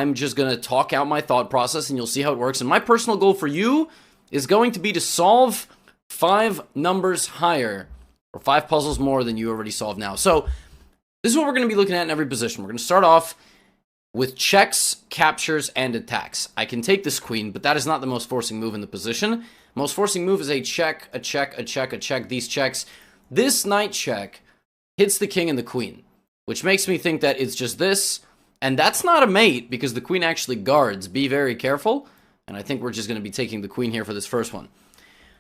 I'm just going to talk out my thought process and you'll see how it works. And my personal goal for you is going to be to solve 5 numbers higher, or 5 puzzles more than you already solved now. So this is what we're going to be looking at in every position. We're going to start off with checks, captures, and attacks. I can take this queen, but that is not the most forcing move in the position. Most forcing move is a check, a check, a check, a check, these checks. This knight check hits the king and the queen, which makes me think that it's just this, and that's not a mate because the queen actually guards. Be very careful, and I think we're just going to be taking the queen here for this first one.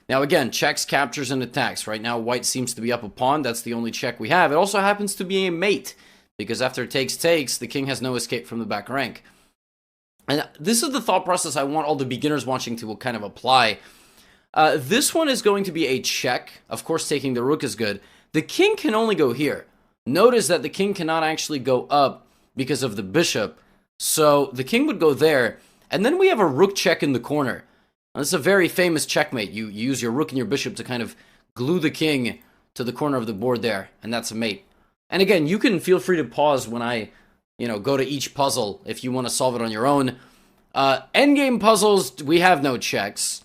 Now again, checks, captures, and attacks. Right now, white seems to be up a pawn. That's the only check we have. It also happens to be a mate, because after takes, the king has no escape from the back rank. And this is the thought process I want all the beginners watching to kind of apply. This one is going to be a check. Of course, taking the rook is good. The king can only go here. Notice that the king cannot actually go up because of the bishop. So the king would go there. And then we have a rook check in the corner. Now, this is a very famous checkmate. You use your rook and your bishop to kind of glue the king to the corner of the board there. And that's a mate. And again, you can feel free to pause when I, go to each puzzle if you want to solve it on your own. Endgame puzzles, we have no checks.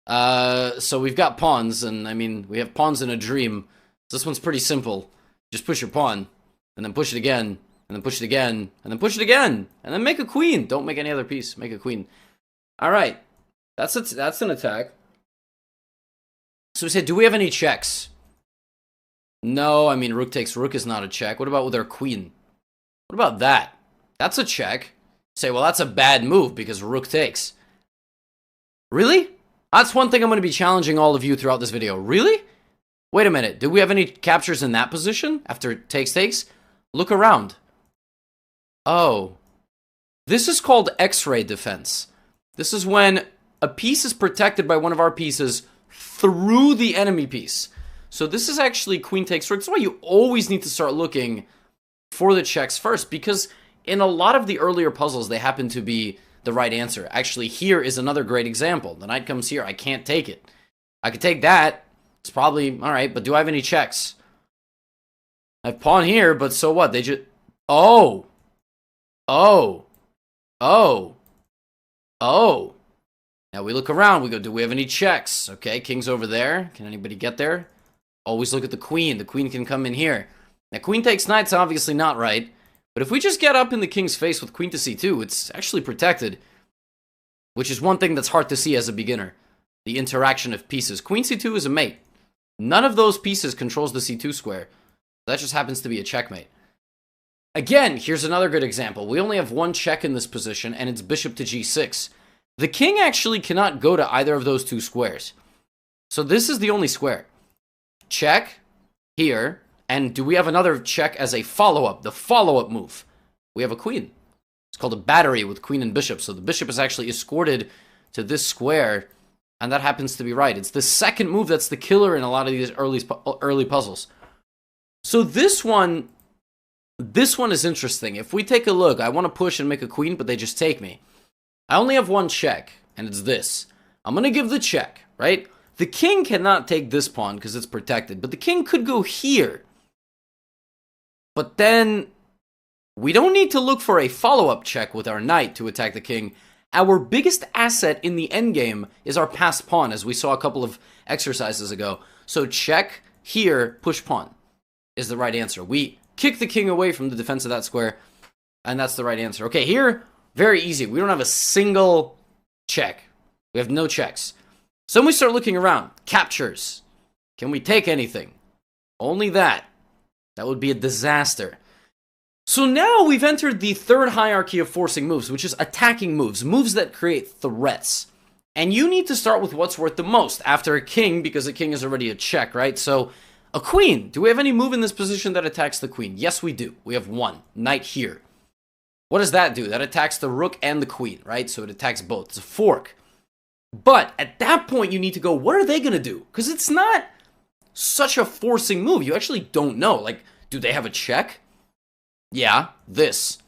So we've got pawns, and I mean, we have pawns in a dream. So this one's pretty simple. Just push your pawn, and then push it again, and then push it again, and then push it again, and then make a queen. Don't make any other piece. Make a queen. All right. That's an attack. So we said, do we have any checks? No, I mean, rook takes rook is not a check. What about with our queen? What about that? That's a check. Say, well, that's a bad move because rook takes. Really? That's one thing I'm going to be challenging all of you throughout this video. Really? Wait a minute. Do we have any captures in that position after takes? Look around. Oh. This is called X-ray defense. This is when a piece is protected by one of our pieces through the enemy piece. So this is actually queen takes rook. That's why you always need to start looking for the checks first, because in a lot of the earlier puzzles, they happen to be the right answer. Actually, here is another great example. The knight comes here. I can't take it. I could take that. It's probably all right, but do I have any checks? I have pawn here, but so what? They just... Oh. Now we look around. We go, do we have any checks? Okay, king's over there. Can anybody get there? Always look at the queen. The queen can come in here. Now, queen takes knight's obviously not right. But if we just get up in the king's face with queen to c2, it's actually protected. Which is one thing that's hard to see as a beginner. The interaction of pieces. Queen c2 is a mate. None of those pieces controls the c2 square. That just happens to be a checkmate. Again, here's another good example. We only have one check in this position, and it's bishop to g6. The king actually cannot go to either of those two squares. So this is the only square. Check here. And do we have another check as a follow-up? The follow-up move. We have a queen. It's called a battery with queen and bishop. So the bishop is actually escorted to this square. And that happens to be right. It's the second move that's the killer in a lot of these early puzzles. So this one is interesting. If we take a look, I want to push and make a queen, but they just take me. I only have one check, and it's this. I'm going to give the check, right? The king cannot take this pawn because it's protected, but the king could go here. But then we don't need to look for a follow-up check with our knight to attack the king. Our biggest asset in the endgame is our passed pawn, as we saw a couple of exercises ago. So check here, push pawn is the right answer. We kick the king away from the defense of that square, and that's the right answer. Okay, here, very easy. We don't have a single check. We have no checks. So when we start looking around, captures. Can we take anything? Only that. That would be a disaster. So now we've entered the third hierarchy of forcing moves, which is attacking moves. Moves that create threats. And you need to start with what's worth the most after a king, because a king is already a check, right? So a queen. Do we have any move in this position that attacks the queen? Yes, we do. We have one. Knight here. What does that do? That attacks the rook and the queen, right? So it attacks both. It's a fork. But at that point, you need to go, what are they going to do? Because it's not such a forcing move. You actually don't know. Like, do they have a check? Yeah, this.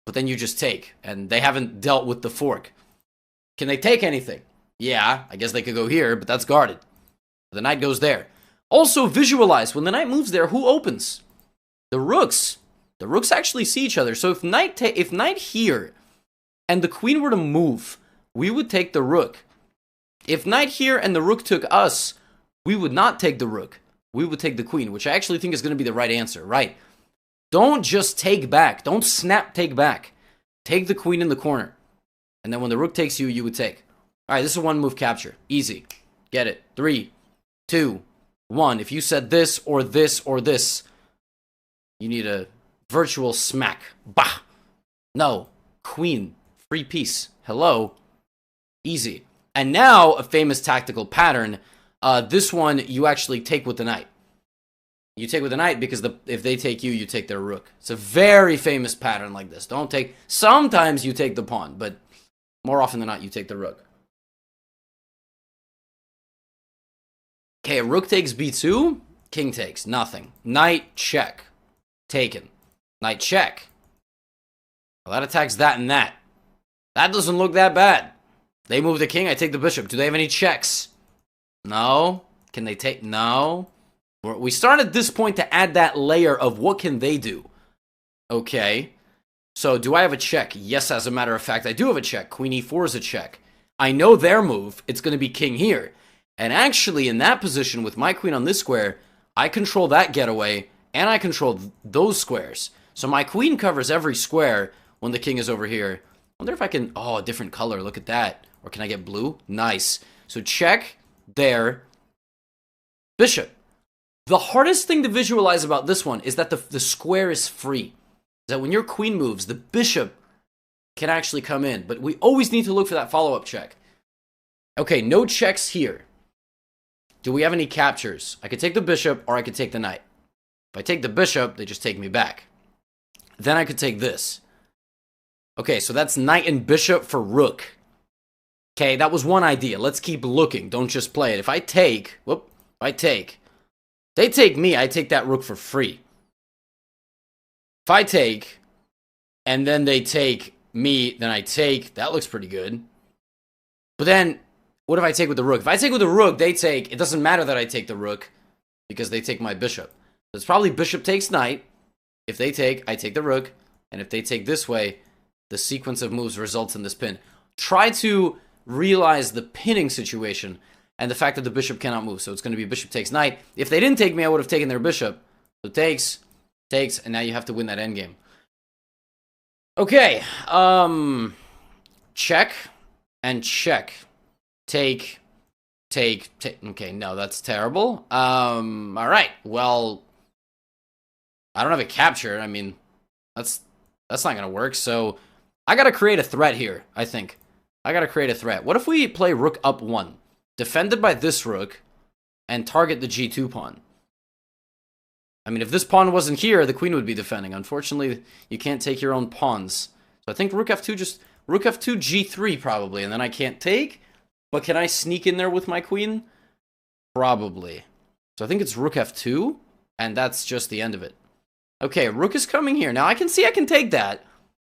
But then you just take, and they haven't dealt with the fork. Can they take anything? Yeah, I guess they could go here, but that's guarded. The knight goes there. Also, visualize, when the knight moves there, who opens? The rooks. The rooks actually see each other. So if knight here and the queen were to move, we would take the rook. If knight here and the rook took us, we would not take the rook. We would take the queen, which I actually think is going to be the right answer, right? Don't just take back. Don't snap take back. Take the queen in the corner. And then when the rook takes you, you would take. All right, this is a one-move capture. Easy. Get it. 3, 2, 1. If you said this or this or this, you need a virtual smack. Bah! No. Queen. Free piece. Hello. Easy. And now, a famous tactical pattern. This one, you actually take with the knight. You take with the knight because if they take you, you take their rook. It's a very famous pattern like this. Don't take... Sometimes you take the pawn, but more often than not, you take the rook. Okay, rook takes b2. King takes. Nothing. Knight check. Taken. Knight check. Well, that attacks that and that. That doesn't look that bad. They move the king, I take the bishop. Do they have any checks? No. Can they take... No. We start at this point to add that layer of what can they do. Okay. So, do I have a check? Yes, as a matter of fact, I do have a check. Queen e4 is a check. I know their move. It's going to be king here. And actually, in that position, with my queen on this square, I control that getaway, and I control those squares. So, my queen covers every square when the king is over here. I wonder if I can... Oh, a different color. Look at that. Or can I get blue? Nice. So, check there. Bishop. The hardest thing to visualize about this one is that the square is free. That when your queen moves, the bishop can actually come in. But we always need to look for that follow-up check. Okay, no checks here. Do we have any captures? I could take the bishop or I could take the knight. If I take the bishop, they just take me back. Then I could take this. Okay, so that's knight and bishop for rook. Okay, that was one idea. Let's keep looking. Don't just play it. If I take... Whoop. If I take... They take me, I take that rook for free. If I take, and then they take me, then I take, that looks pretty good. But then, what if I take with the rook? If I take with the rook, they take, it doesn't matter that I take the rook, because they take my bishop. So it's probably bishop takes knight. If they take, I take the rook. And if they take this way, the sequence of moves results in this pin. Try to realize the pinning situation. And the fact that the bishop cannot move. So it's going to be bishop takes knight. If they didn't take me, I would have taken their bishop. So takes, and now you have to win that endgame. Okay. Check and check. Take. Okay, no, that's terrible. All right. Well, I don't have a capture. I mean, that's not going to work. So I got to create a threat here, I think. I got to create a threat. What if we play rook up 1? Defended by this rook, and target the g2 pawn. I mean, if this pawn wasn't here, the queen would be defending. Unfortunately, you can't take your own pawns. So I think rook f2 rook f2 g3 probably, and then I can't take. But can I sneak in there with my queen? Probably. So I think it's rook f2, and that's just the end of it. Okay, rook is coming here. Now I can see I can take that.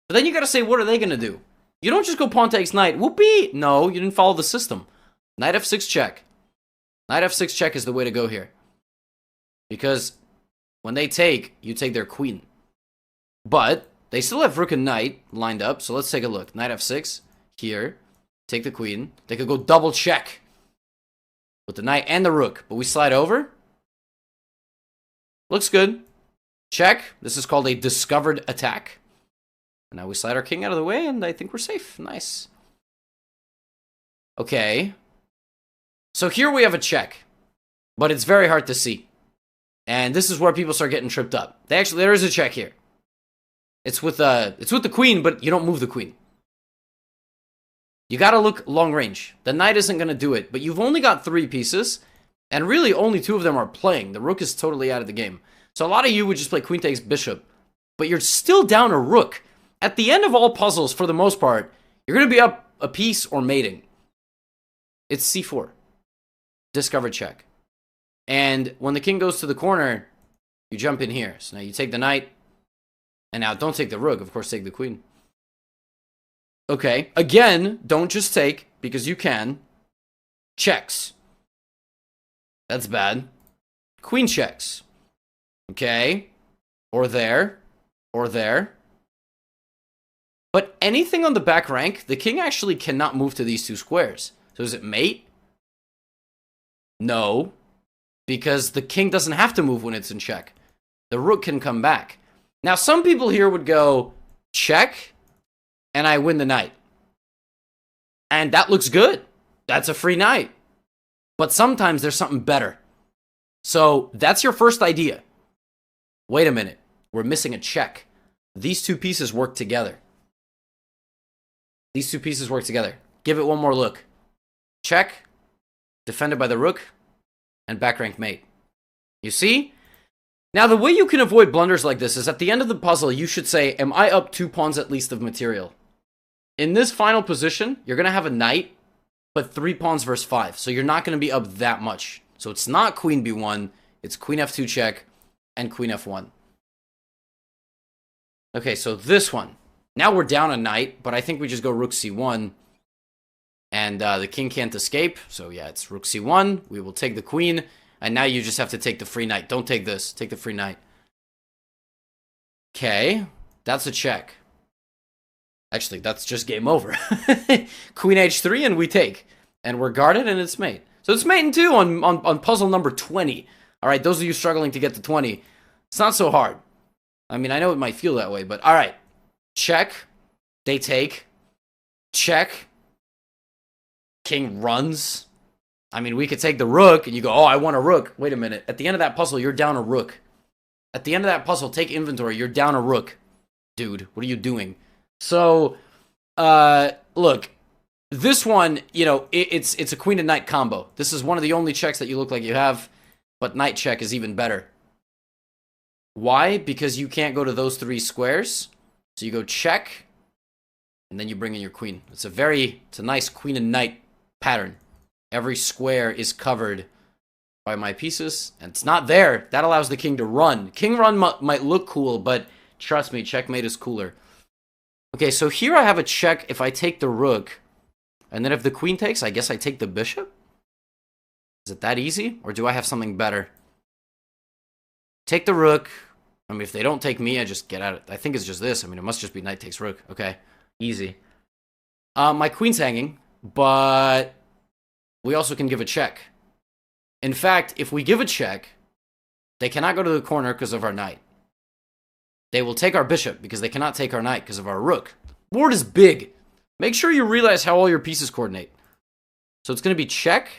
But then you gotta say, what are they gonna do? You don't just go pawn takes knight. Whoopee! No, you didn't follow the system. Knight f6 check. Knight f6 check is the way to go here. Because when they take, you take their queen. But they still have rook and knight lined up. So let's take a look. Knight f6 here. Take the queen. They could go double check with the knight and the rook. But we slide over. Looks good. Check. This is called a discovered attack. And now we slide our king out of the way and I think we're safe. Nice. Okay. So here we have a check, but it's very hard to see. And this is where people start getting tripped up. There is a check here. It's with the queen, but you don't move the queen. You gotta look long range. The knight isn't gonna do it, but you've only got 3 pieces, and really only 2 of them are playing. The rook is totally out of the game. So a lot of you would just play queen takes bishop, but you're still down a rook. At the end of all puzzles, for the most part, you're gonna be up a piece or mating. It's c4. Discovered check. And when the king goes to the corner, you jump in here. So now you take the knight. And now don't take the rook. Of course, take the queen. Okay. Again, don't just take, because you can. Checks. That's bad. Queen checks. Okay. Or there. Or there. But anything on the back rank, the king actually cannot move to these two squares. So is it mate? No, because the king doesn't have to move when it's in check. The rook can come back. Now, some people here would go check, and I win the knight. And that looks good. That's a free knight. But sometimes there's something better. So that's your first idea. Wait a minute. We're missing a check. These two pieces work together. These two pieces work together. Give it one more look. Check. Defended by the rook. And back rank mate. You see? Now, the way you can avoid blunders like this is at the end of the puzzle, you should say, am I up 2 pawns at least of material? In this final position, you're going to have a knight, but 3 pawns versus 5. So you're not going to be up that much. So it's not queen b1, it's queen f2 check and queen f1. Okay, so this one. Now we're down a knight, but I think we just go rook c1. And the king can't escape. So yeah, it's rook c1. We will take the queen. And now you just have to take the free knight. Don't take this. Take the free knight. Okay, that's a check. Actually, that's just game over. Queen h3 and we take. And we're guarded and it's mate. So it's mate in 2 on puzzle number 20. All right, those of you struggling to get to 20. It's not so hard. I mean, I know it might feel that way, but all right. Check. They take. Check. King runs. I mean, we could take the rook, and you go, oh, I want a rook. Wait a minute. At the end of that puzzle, you're down a rook. At the end of that puzzle, take inventory. You're down a rook. Dude, what are you doing? So, look, this one, you know, it's a queen and knight combo. This is one of the only checks that you look like you have, but knight check is even better. Why? Because you can't go to those 3 squares. So you go check, and then you bring in your queen. It's a nice queen and knight pattern. Every square is covered by my pieces, and it's not there. That allows the king to run. King run might look cool, but trust me, checkmate is cooler. Okay, so here I have a check if I take the rook, and then if the queen takes, I guess I take the bishop? Is it that easy, or do I have something better? Take the rook. I mean, if they don't take me, I just get out. I think it's just this. I mean, it must just be knight takes rook. Okay, easy. My queen's hanging, but we also can give a check. In fact, if we give a check, they cannot go to the corner because of our knight. They will take our bishop because they cannot take our knight because of our rook. Board is big. Make sure you realize how all your pieces coordinate. So it's going to be check,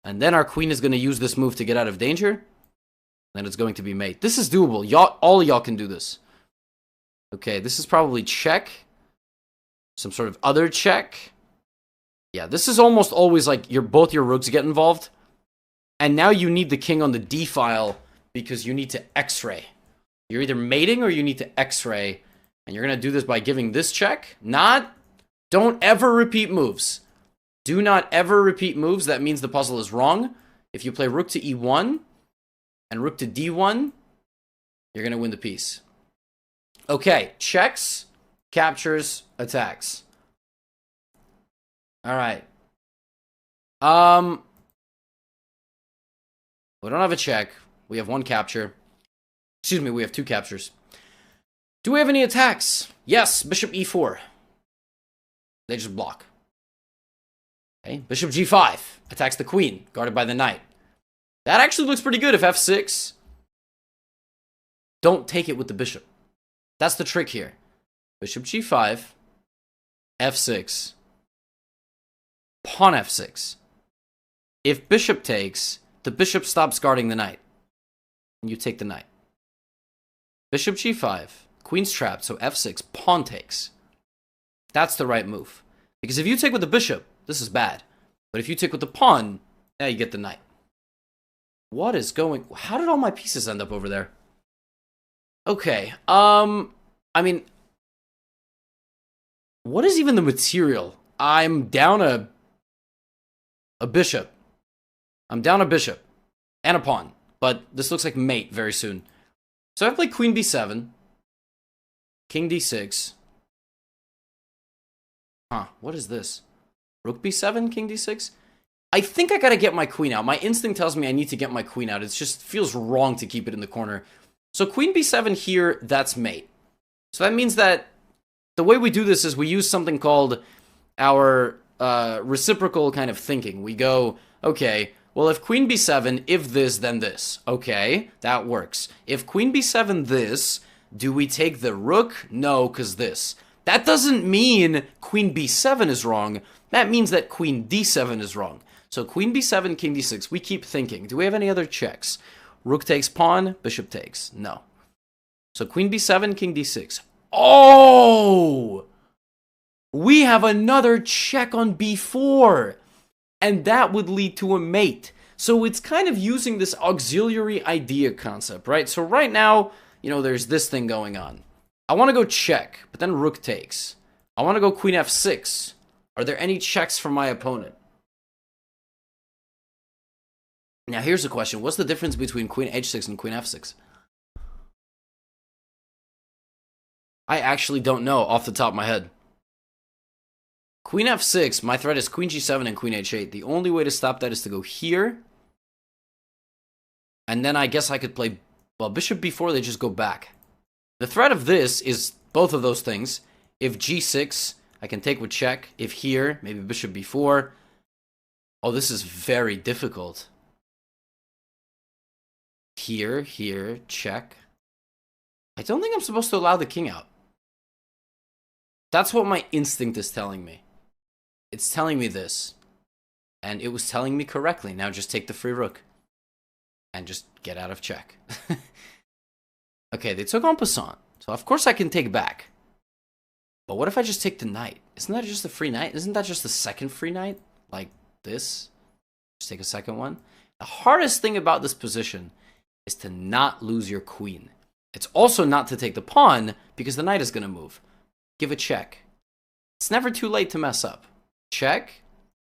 and then our queen is going to use this move to get out of danger. Then it's going to be mate. This is doable. Y'all, all of y'all can do this. Okay, this is probably check. Some sort of other check. Yeah, this is almost always like both your rooks get involved. And now you need the king on the D file because you need to X-ray. You're either mating or you need to X-ray. And you're going to do this by giving this check. Don't ever repeat moves. Do not ever repeat moves. That means the puzzle is wrong. If you play rook to E1 and rook to D1, you're going to win the piece. Okay, checks, captures, attacks. All right. We don't have a check. We have 1 capture. Excuse me, we have 2 captures. Do we have any attacks? Yes, bishop E4. They just block. Okay, bishop G5 attacks the queen, guarded by the knight. That actually looks pretty good if F6. Don't take it with the bishop. That's the trick here. Bishop G5, F6, pawn F6. If bishop takes, the bishop stops guarding the knight. And you take the knight. Bishop G5, queen's trapped, so F6, pawn takes. That's the right move. Because if you take with the bishop, this is bad. But if you take with the pawn, now you get the knight. What is going... How did all my pieces end up over there? Okay, I mean... What is even the material? I'm down a bishop. I'm down a bishop. And a pawn. But this looks like mate very soon. So I play queen b7. King d6. Huh, what is this? Rook b7, king d6? I think I gotta get my queen out. My instinct tells me I need to get my queen out. It just feels wrong to keep it in the corner. So queen b7 here, that's mate. So that means that the way we do this is we use something called our reciprocal kind of thinking. We go, okay, well, if queen b7, if this, then this. Okay, that works. If queen b7 this, do we take the rook? No, because this. That doesn't mean queen b7 is wrong. That means that queen d7 is wrong. So queen b7, king d6, we keep thinking. Do we have any other checks? Rook takes pawn, bishop takes. No. So queen b7, king d6. Oh! We have another check on b4. And that would lead to a mate. So it's kind of using this auxiliary idea concept, right? So right now, you know, there's this thing going on. I want to go check, but then rook takes. I want to go queen f6. Are there any checks from my opponent? Now here's the question. What's the difference between queen h6 and queen f6? I actually don't know off the top of my head. Queen f6, my threat is queen g7 and queen h8. The only way to stop that is to go here. And then I guess I could play, well, bishop b4, they just go back. The threat of this is both of those things. If g6, I can take with check. If here, maybe bishop b4. Oh, this is very difficult. Here, here, check. I don't think I'm supposed to allow the king out. That's what my instinct is telling me. It's telling me this. And it was telling me correctly. Now just take the free rook. And just get out of check. Okay, they took en passant. So of course I can take back. But what if I just take the knight? Isn't that just a free knight? Isn't that just the second free knight? Like this? Just take a second one. The hardest thing about this position is to not lose your queen. It's also not to take the pawn because the knight is going to move. Give a check. It's never too late to mess up. Check.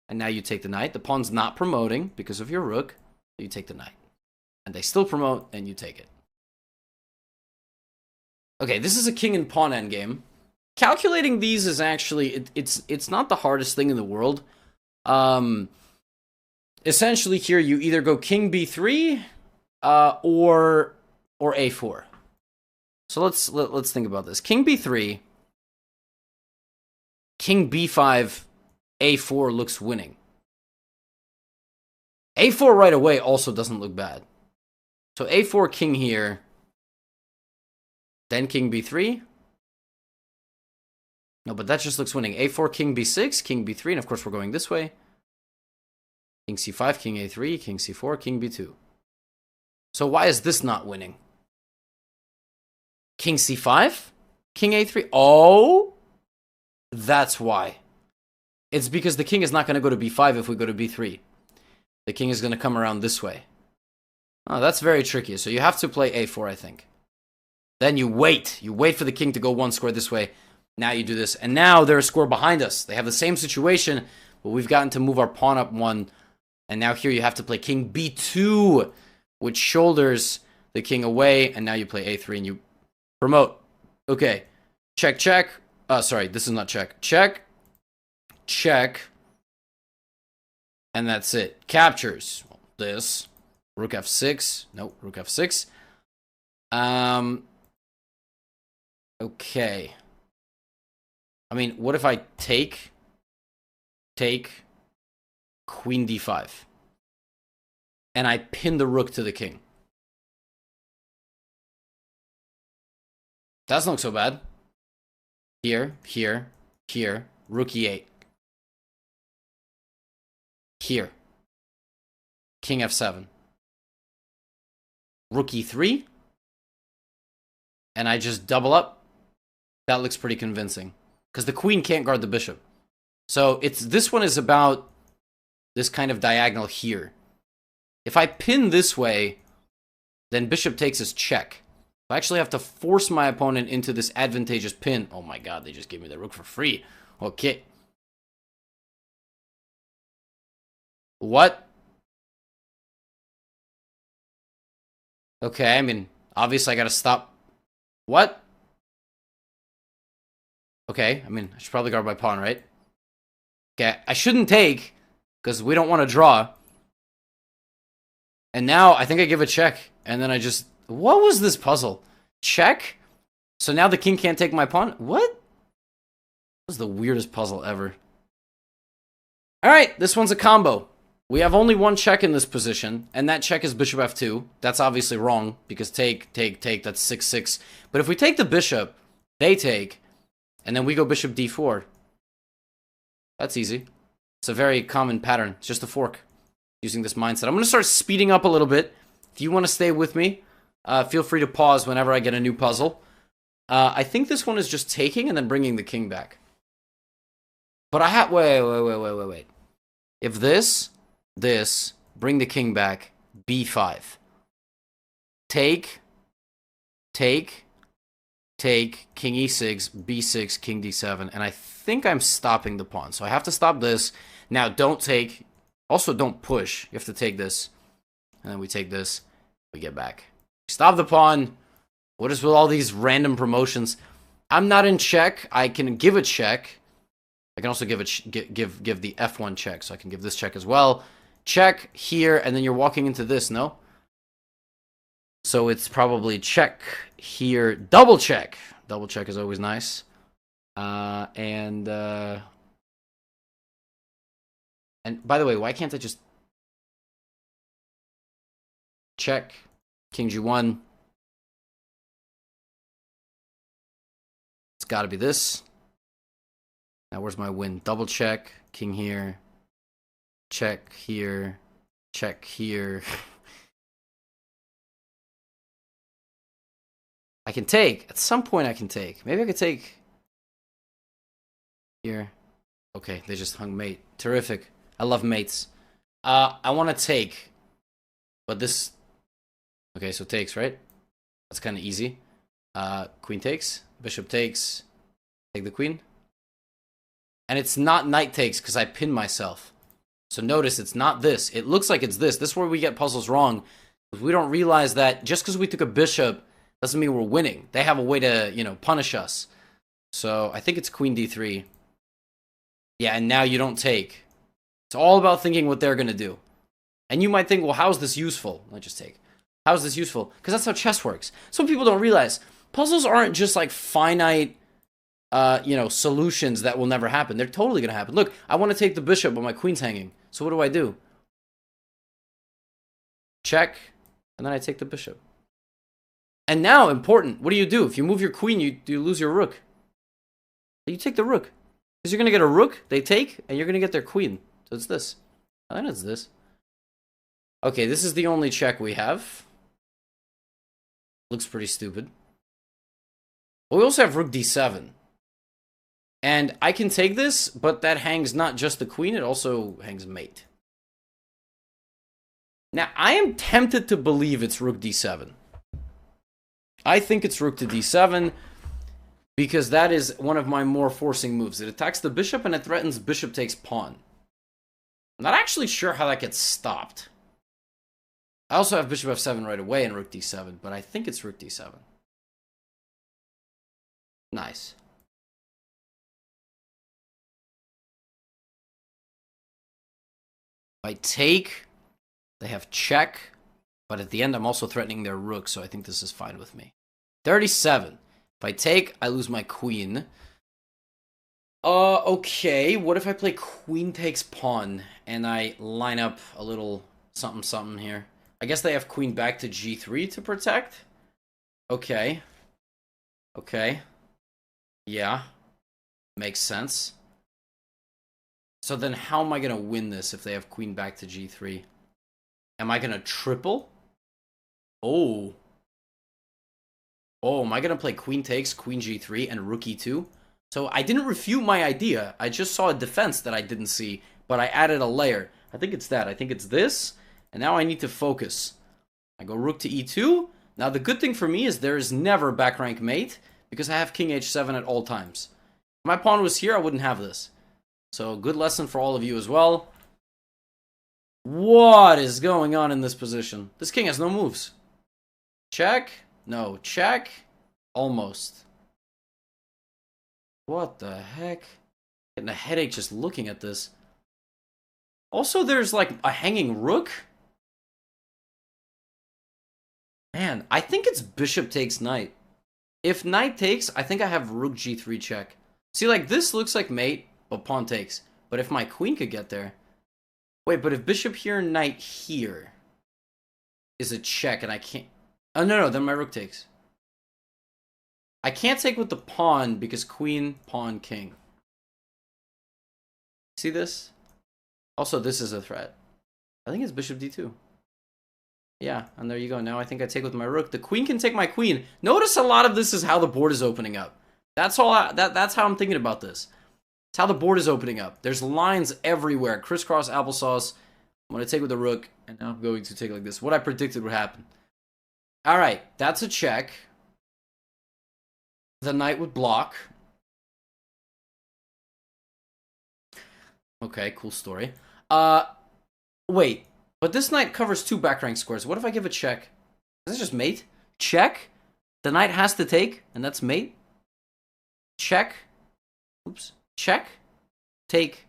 And now you take the knight. The pawn's not promoting because of your rook. So you take the knight. And they still promote and you take it. Okay, this is a king and pawn endgame. Calculating these is actually, it's not the hardest thing in the world. Essentially here you either go king b3 or a4. So let's think about this. King b3, king b5, a4 looks winning. a4 right away also doesn't look bad. So a4 king here, then king b3. No, but that just looks winning. a4 king b6, king b3, and of course we're going this way. King c5, king a3, king c4, king b2. So why is this not winning? King c5, king a3. Oh, that's why. It's because the king is not going to go to b5 if we go to b3. The king is going to come around this way. Oh, that's very tricky. So you have to play a4, I think. Then you wait. You wait for the king to go one square this way. Now you do this. And now they're a square behind us. They have the same situation, but we've gotten to move our pawn up one. And now here you have to play king b2, which shoulders the king away. And now you play a3 and you promote. Okay. Check, check. Sorry, this is not check. Check. Check. And that's it. Captures. This. Rook f6. Nope, rook f6. Okay. I mean, what if I take queen d5 and I pin the rook to the king? That doesn't look so bad. Here, here, here, rook e8. Here, king f7. Rook e3. And I just double up. That looks pretty convincing. Because the queen can't guard the bishop. So this one is about this kind of diagonal here. If I pin this way, then bishop takes his check. I actually have to force my opponent into this advantageous pin. Oh my god, they just gave me the rook for free. Okay. What? Okay, I mean, obviously I gotta stop. What? Okay, I mean, I should probably guard my pawn, right? Okay, I shouldn't take, because we don't want to draw. And now, I think I give a check, and then I just... What was this puzzle? Check? So now the king can't take my pawn? What? was the weirdest puzzle ever. Alright, this one's a combo. We have only one check in this position, and that check is bishop f2. That's obviously wrong, because take, that's 6-6. But if we take the bishop, they take, and then we go bishop d4. That's easy. It's a very common pattern. It's just a fork using this mindset. I'm going to start speeding up a little bit. If you want to stay with me, feel free to pause whenever I get a new puzzle. I think this one is just taking and then bringing the king back. But I have... Wait. If this, bring the king back, b5. Take, king e6, b6, king d7. And I think I'm stopping the pawn. So I have to stop this. Now, don't take... Also, don't push. You have to take this. And then we take this. We get back. Stop the pawn. What is with all these random promotions? I'm not in check. I can give a check. I can also give the f1 check. So I can give this check as well. Check here, and then you're walking into this, no? So it's probably check here. Double check. Double check is always nice. And by the way, why can't I just check king g1? It's got to be this. Now where's my win? Double check, king here, check here, check here. I can take. At some point I can take. Maybe I could take here. Okay, they just hung mate. Terrific. I love mates. I want to take. But this... Okay, so takes, right? That's kind of easy. Queen takes. Bishop takes. Take the queen. And it's not knight takes because I pinned myself. So notice it's not this. It looks like it's this. This is where we get puzzles wrong. We don't realize that just because we took a bishop doesn't mean we're winning. They have a way to, you know, punish us. So I think it's queen d3. Yeah, and now you don't take. It's all about thinking what they're going to do. And you might think, well, how's this useful? Let's just take. How's this useful? Because that's how chess works. Some people don't realize. Puzzles aren't just like finite, you know, solutions that will never happen. They're totally going to happen. Look, I want to take the bishop, but my queen's hanging. So what do? Check. And then I take the bishop. And now, important, what do? If you move your queen, you lose your rook. You take the rook. Because you're going to get a rook, they take, and you're going to get their queen. So it's this. I think it's this. Okay, this is the only check we have. Looks pretty stupid. But we also have rook d7. And I can take this, but that hangs not just the queen, it also hangs mate. Now, I am tempted to believe it's rook d7. I think it's rook to d7 because that is one of my more forcing moves. It attacks the bishop and it threatens bishop takes pawn. I'm not actually sure how that gets stopped. I also have bishop f7 right away and rook d7, but I think it's rook d7. Nice. If I take, they have check, but at the end I'm also threatening their rook, so I think this is fine with me. 37. If I take, I lose my queen. Okay, what if I play queen takes pawn and I line up a little something here? I guess they have queen back to g3 to protect? Okay. Okay. Yeah. Makes sense. So then how am I going to win this if they have queen back to g3? Am I going to triple? Oh. Oh, am I going to play queen takes, queen g3, and rook e2? So I didn't refute my idea. I just saw a defense that I didn't see, but I added a layer. I think it's that. I think it's this. And now I need to focus. I go rook to e2. Now the good thing for me is there is never back rank mate because I have king h7 at all times. If my pawn was here, I wouldn't have this. So good lesson for all of you as well. What is going on in this position? This king has no moves. Check. No. Check. Almost. What the heck? Getting a headache just looking at this. Also, there's like a hanging rook. Man, I think it's bishop takes knight. If knight takes, I think I have rook g3 check. See, like, this looks like mate, but pawn takes. But if my queen could get there... Wait, but if bishop here, knight here is a check, and I can't... Oh, no, then my rook takes. I can't take with the pawn because queen, pawn, king. See this? Also, this is a threat. I think it's bishop d2. Yeah, and there you go. Now I think I take with my rook. The queen can take my queen. Notice a lot of this is how the board is opening up. That's all. That's how I'm thinking about this. It's how the board is opening up. There's lines everywhere. Crisscross applesauce. I'm going to take with the rook, and now I'm going to take like this. What I predicted would happen. All right, that's a check. The knight would block. Okay, cool story. Wait, but this knight covers 2 back rank squares. What if I give a check? Is this just mate? Check? The knight has to take, and that's mate? Check. Oops. Check. Take.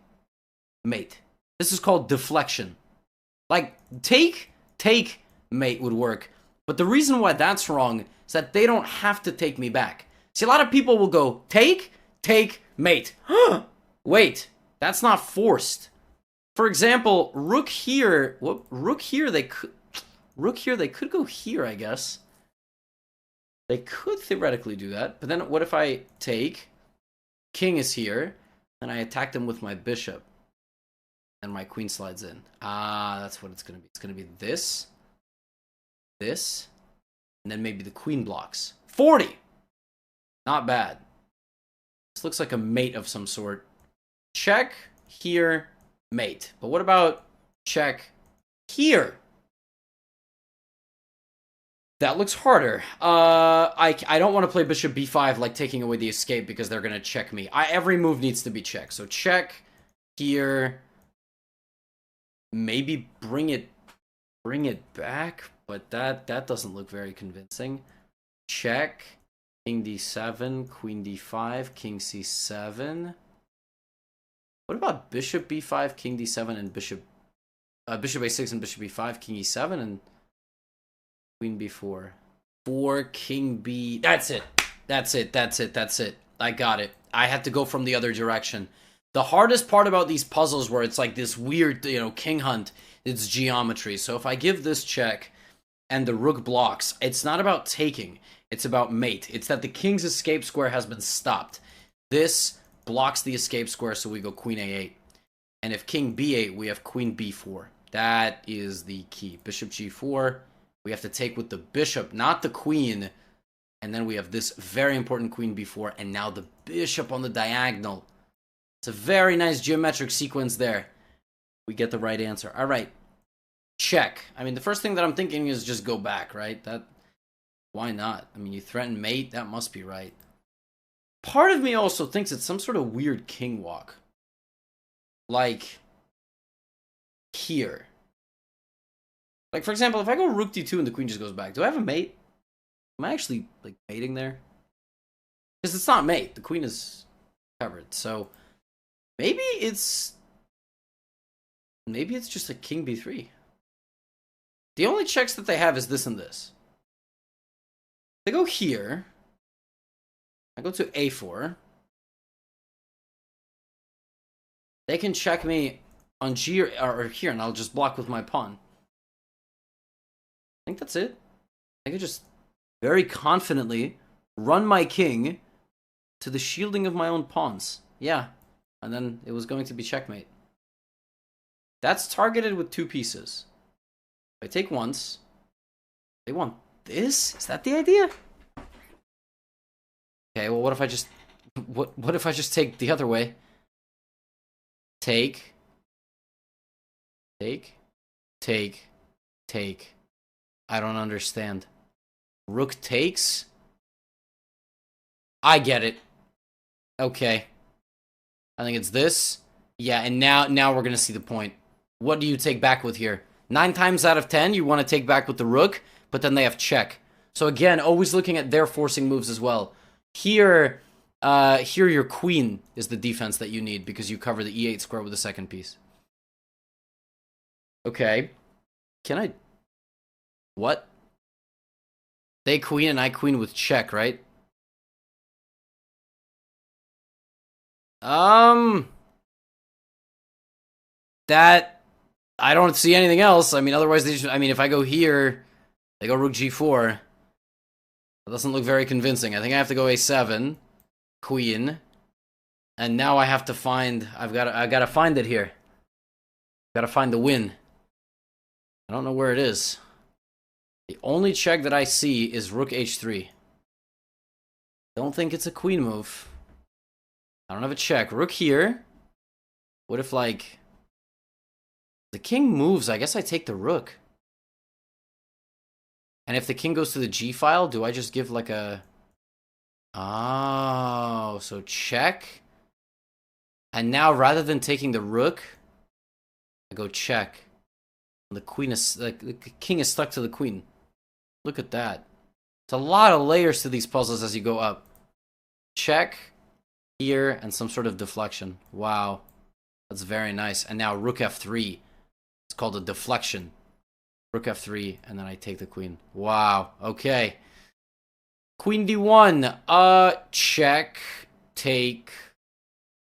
Mate. This is called deflection. Like, take, mate would work. But the reason why that's wrong is that they don't have to take me back. See, a lot of people will go, take, mate. Wait, that's not forced. For example, rook here, they could go here, I guess. They could theoretically do that, but then what if I take, king is here, and I attack them with my bishop, and my queen slides in. Ah, that's what it's going to be. It's going to be this, and then maybe the queen blocks. 40! Not bad. This looks like a mate of some sort. Check, here, mate. But what about check, here? That looks harder. I don't want to play bishop b5 like taking away the escape because they're going to check me. Every move needs to be checked. So check, here. Maybe bring it back, but that doesn't look very convincing. Check, king d7, queen d5, king c7. What about bishop b5, king d7, and bishop a6 and bishop b5, king e7, and queen b4. 4, king b... That's it. I got it. I had to go from the other direction. The hardest part about these puzzles where it's like this weird, king hunt, it's geometry. So if I give this check and the rook blocks, it's not about taking. It's about mate. It's that the king's escape square has been stopped. This blocks the escape square, so we go queen a8. And if king b8, we have queen b4. That is the key. Bishop g4. We have to take with the bishop, not the queen. And then we have this very important queen b4. And now the bishop on the diagonal. It's a very nice geometric sequence there. We get the right answer. All right. Check. I mean, the first thing that I'm thinking is just go back, right? Why not? I mean, you threaten mate. That must be right. Part of me also thinks it's some sort of weird king walk. Like, here. Like, for example, if I go rook d2 and the queen just goes back, do I have a mate? Am I actually, like, mating there? Because it's not mate. The queen is covered. So, maybe it's just a king b3. The only checks that they have is this and this. They go here. I go to a4. They can check me on G or here, and I'll just block with my pawn. I think that's it. I could just very confidently run my king to the shielding of my own pawns. Yeah, and then it was going to be checkmate. That's targeted with 2 pieces. If I take once, they want this? Is that the idea? Okay, well, what if I just... What if I just take the other way? Take. I don't understand. Rook takes? I get it. Okay. I think it's this. Yeah, and now we're going to see the point. What do you take back with here? 9 times out of 10, you want to take back with the rook, but then they have check. So again, always looking at their forcing moves as well. Here your queen is the defense that you need because you cover the e8 square with the second piece. Okay. Can I... What? They queen and I queen with check, right? That I don't see anything else. I mean, otherwise they just, I mean, if I go here, they go rook g4. That doesn't look very convincing. I think I have to go a7, queen, and now I have to find. I gotta find it here. Gotta find the win. I don't know where it is. The only check that I see is rook h3. Don't think it's a queen move. I don't have a check. Rook here. What if, like, the king moves? I guess I take the rook. And if the king goes to the g file, do I just give, like, a... Oh, so check. And now, rather than taking the rook, I go check. The queen is... the king is stuck to the queen. Look at that. It's a lot of layers to these puzzles as you go up. Check. Here, and some sort of deflection. Wow. That's very nice. And now rook f3. It's called a deflection. Rook f3, and then I take the queen. Wow. Okay. Queen d1. Check. Take.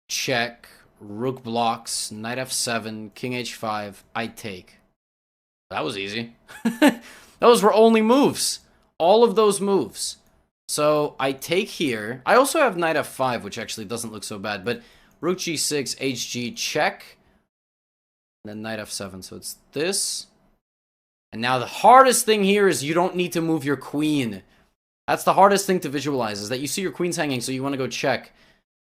Check. Rook blocks. Knight f7. King h5. I take. That was easy. Those were only moves. All of those moves. So I take here. I also have knight f5, which actually doesn't look so bad. But rook g6, hg, check. And then knight f7. So it's this. And now the hardest thing here is you don't need to move your queen. That's the hardest thing to visualize, is that you see your queen's hanging, so you want to go check.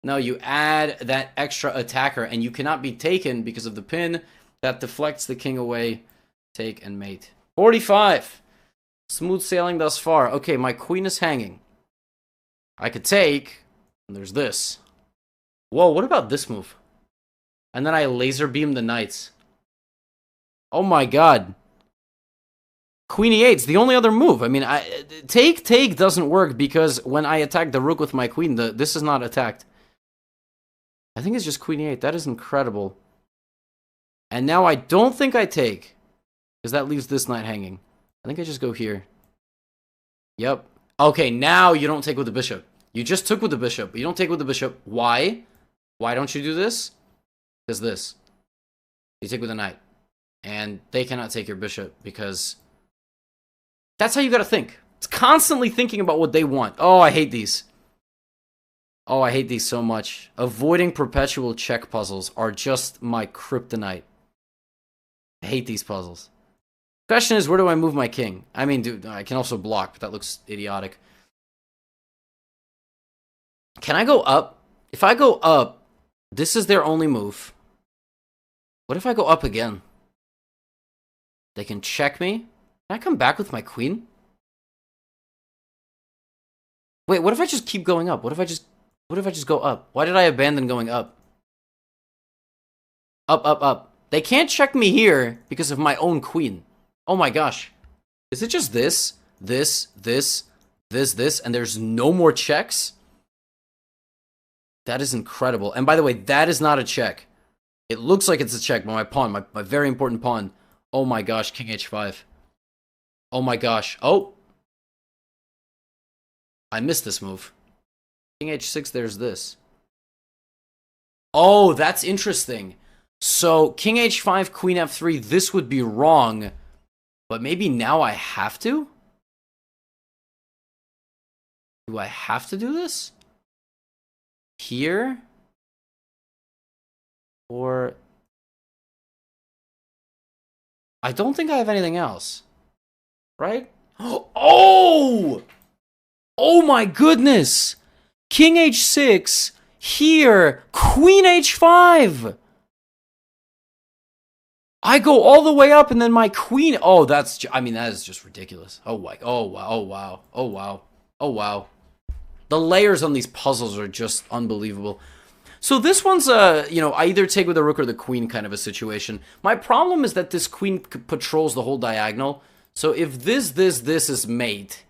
No, you add that extra attacker, and you cannot be taken because of the pin that deflects the king away. Take and mate. 45. Smooth sailing thus far. Okay, my queen is hanging. I could take, and there's this. Whoa, what about this move? And then I laser beam the knights. Oh my god. Queen e8's the only other move. I mean, take doesn't work because when I attack the rook with my queen, this is not attacked. I think it's just queen e8. That is incredible. And now I don't think I take, because that leaves this knight hanging. I think I just go here. Yep. Okay, now you don't take with the bishop. You just took with the bishop, but you don't take with the bishop. Why? Why don't you do this? Because this. You take with the knight. And they cannot take your bishop because... That's how you gotta think. It's constantly thinking about what they want. Oh, I hate these. Oh, I hate these so much. Avoiding perpetual check puzzles are just my kryptonite. I hate these puzzles. Question is, where do I move my king? I mean, dude, I can also block, but that looks idiotic. Can I go up? If I go up, this is their only move. What if I go up again? They can check me. Can I come back with my queen? Wait, what if I just keep going up? What if I just go up? Why did I abandon going up? Up, up, up. They can't check me here because of my own queen. Oh my gosh. Is it just this, and there's no more checks? That is incredible. And by the way, that is not a check. It looks like it's a check, but my pawn, my very important pawn. Oh my gosh, king h5. Oh my gosh. Oh. I missed this move. King h6, there's this. Oh, that's interesting. So, king h5, queen f3, this would be wrong. But maybe now I have to? Do I have to do this? Here? Or... I don't think I have anything else. Right? Oh! Oh my goodness! King h6, here, queen h5! I go all the way up and then my queen... Oh, that's... I mean, that is just ridiculous. Oh, wow. Oh, wow. Oh, wow. Oh, wow. Oh, wow. The layers on these puzzles are just unbelievable. So this one's, you know, I either take with the rook or the queen kind of a situation. My problem is that this queen patrols the whole diagonal. So if this is mate,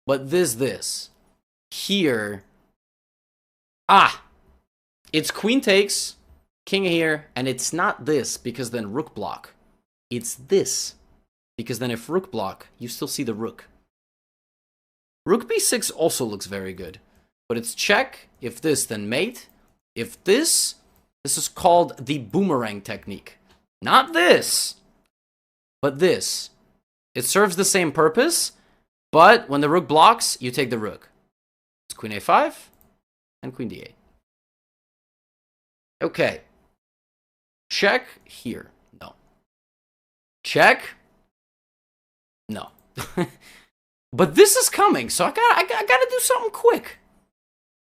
but this, here... Ah! It's queen takes... King here, and it's not this, because then rook block. It's this, because then if rook block, you still see the rook. Rook b6 also looks very good, but it's check. If this, then mate. If this is called the Boomerang Technique. Not this, but this. It serves the same purpose, but when the rook blocks, you take the rook. It's queen a5 and queen d8. Okay. Check here. No. Check. No. But this is coming, so I gotta do something quick.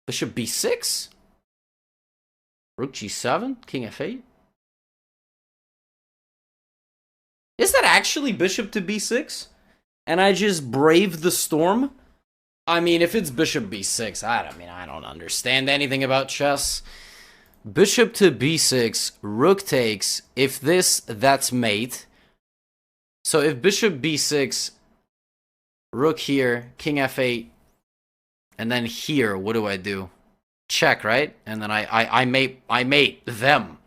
Bishop b6. Rook g7. King f8. Is that actually bishop to b6? And I just braved the storm? I mean, if it's bishop b6, I don't understand anything about chess. Bishop to b6, rook takes. If this, that's mate. So if bishop b6, rook here, king f8, and then here, what do I do? Check, right? And then I mate them.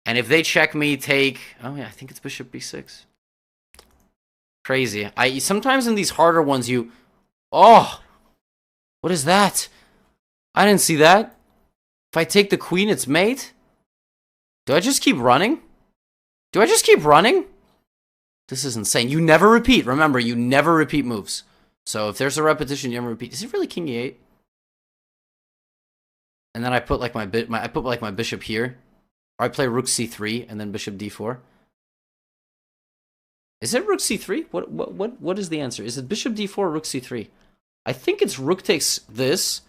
And if they check me, take... Oh, yeah, I think it's bishop b6. Crazy. Sometimes in these harder ones, you... Oh! What is that? I didn't see that. If I take the queen, it's mate? Do I just keep running? Do I just keep running? This is insane. You never repeat. Remember, you never repeat moves. So if there's a repetition, you never repeat. Is it really king e8? And then I put like my bishop here. Or I play rook c3 and then bishop d4. Is it rook c3? What is the answer? Is it bishop d4 or rook c3? I think it's rook takes this,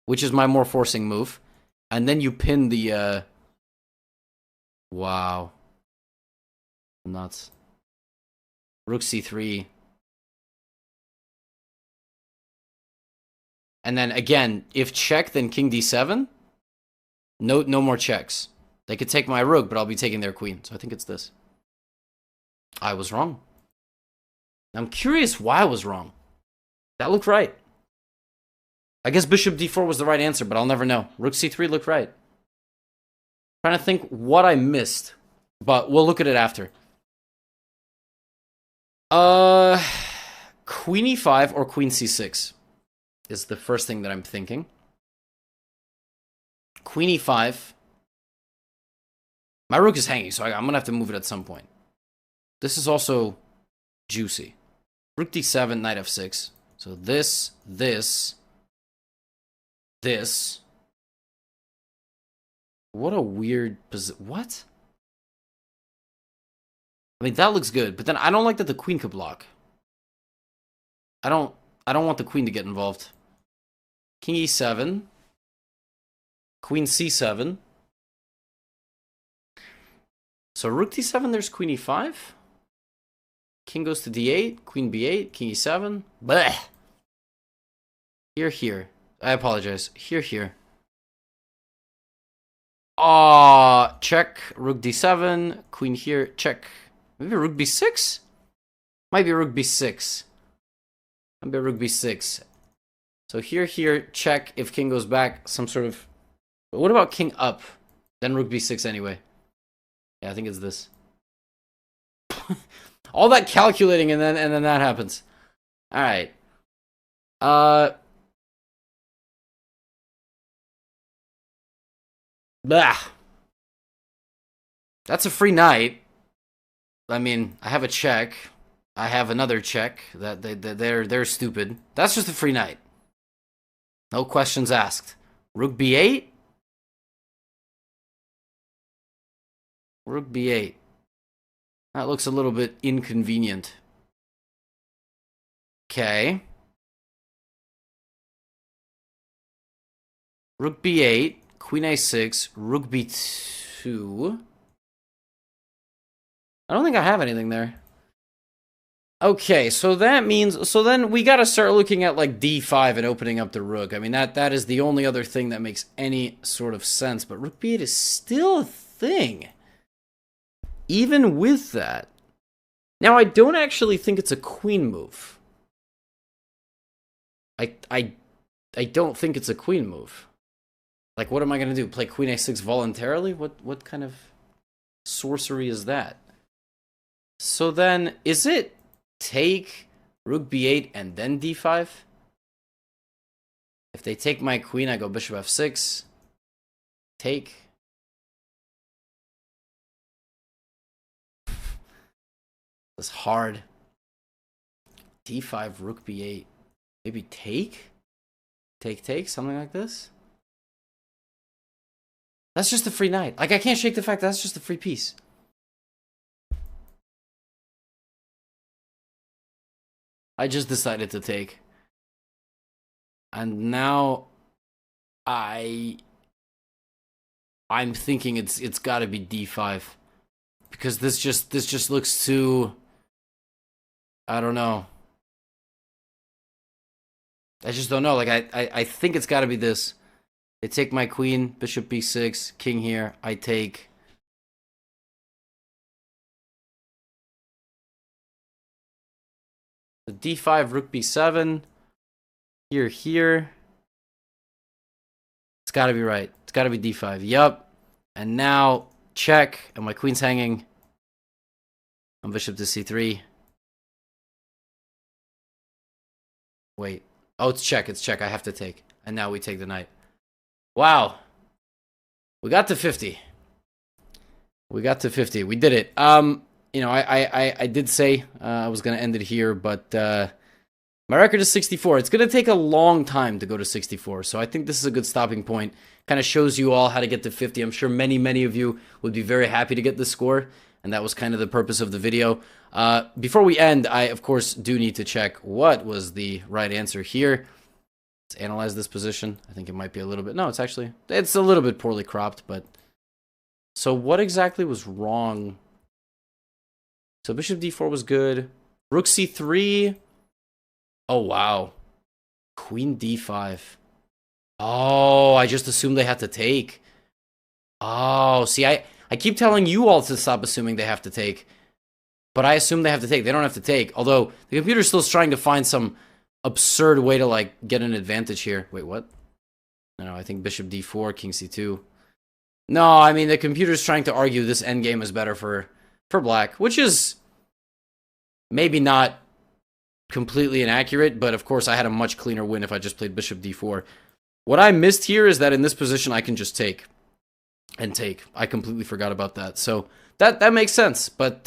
which is my more forcing move, and then you pin the wow. Nuts. Rook c3. And then again, if check, then king d7. No more checks. They could take my rook, but I'll be taking their queen. So I think it's this. I was wrong. I'm curious why I was wrong. That looked right. I guess bishop d4 was the right answer, but I'll never know. Rook c3 looked right. Trying to think what I missed, but we'll look at it after. Queen e5 or queen c6 is the first thing that I'm thinking. Queen e5. My rook is hanging, so I'm going to have to move it at some point. This is also juicy. Rook d7, knight f6. So this. What a weird position. What? I mean, that looks good, but then I don't like that the queen could block. I don't want the queen to get involved. King e7. Queen c7. So rook d7, there's queen e5. King goes to d8, queen b8, king e7. Bleh. Here. I apologize. Here. Check. Rook d7, queen here, check. Maybe rook b6? Might be rook b6. Maybe rook b6. So here, check. If king goes back, some sort of... But what about king up? Then rook b6 anyway. Yeah, I think it's this. All that calculating and then that happens. All right. Blah. That's a free knight. I mean, I have a check. I have another check. They're stupid. That's just a free knight. No questions asked. Rook b8. Rook b8. That looks a little bit inconvenient. Okay. Rook b8, queen a6, rook b2. I don't think I have anything there. Okay, so that means... So then we gotta start looking at, like, d5 and opening up the rook. I mean, that is the only other thing that makes any sort of sense. But rook b8 is still a thing. Even with that. Now, I don't actually think it's a queen move. I don't think it's a queen move. Like, what am I going to do? Play queen a6 voluntarily? What kind of sorcery is that? So then, is it take rook b8 and then d5? If they take my queen, I go bishop f6. Take. It's hard. D5, rook b8. Maybe take? Take, something like this? That's just a free knight. Like, I can't shake the fact that that's just a free piece. I just decided to take. And now I'm thinking it's got to be d5 because this just looks too, I don't know. I just don't know. Like I think it's got to be this. They take my queen, bishop b6, king here. I take. The d5, rook b7. Here. It's got to be right. It's got to be d5. Yup. And now check, and my queen's hanging on bishop to c3. Wait. Oh, it's check. It's check. I have to take. And now we take the knight. Wow. We got to 50. We got to 50. We did it. You know, I did say I was going to end it here, but my record is 64. It's going to take a long time to go to 64, so I think this is a good stopping point. Kind of shows you all how to get to 50. I'm sure many of you would be very happy to get this score, and that was kind of the purpose of the video. Before we end, I, of course, do need to check what was the right answer here. Let's analyze this position. I think it might be a little bit... No, it's a little bit poorly cropped, but... So what exactly was wrong? So bishop d4 was good. Rook c3... Oh, wow. Queen d5. Oh, I just assumed they had to take. Oh, see, I keep telling you all to stop assuming they have to take. But I assume they have to take. They don't have to take. Although, the computer's still trying to find some absurd way to, like, get an advantage here. Wait, what? No, I think bishop d4, king c2. No, I mean, the computer's trying to argue this endgame is better for black, which is maybe not completely inaccurate, but of course I had a much cleaner win if I just played bishop d4. What I missed here is that in this position I can just take and take. I completely forgot about that. So that makes sense. But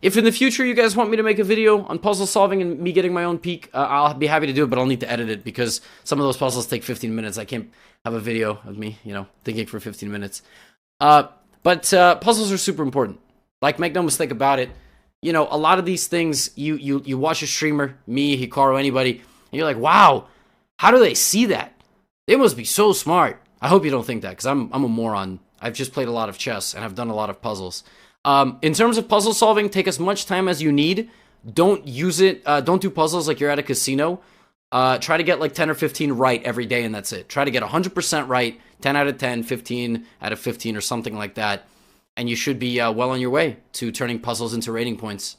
if in the future you guys want me to make a video on puzzle solving and me getting my own peek, I'll be happy to do it, but I'll need to edit it because some of those puzzles take 15 minutes. I can't have a video of me, you know, thinking for 15 minutes. But puzzles are super important. Like, make no mistake about it. You know, a lot of these things, you watch a streamer, me, Hikaru, anybody, and you're like, wow, how do they see that? They must be so smart. I hope you don't think that, because I'm a moron. I've just played a lot of chess, and I've done a lot of puzzles. In terms of puzzle solving, take as much time as you need. Don't use it, don't do puzzles like you're at a casino. Try to get like 10 or 15 right every day, and that's it. Try to get 100% right, 10 out of 10, 15 out of 15, or something like that. And you should be well on your way to turning puzzles into rating points.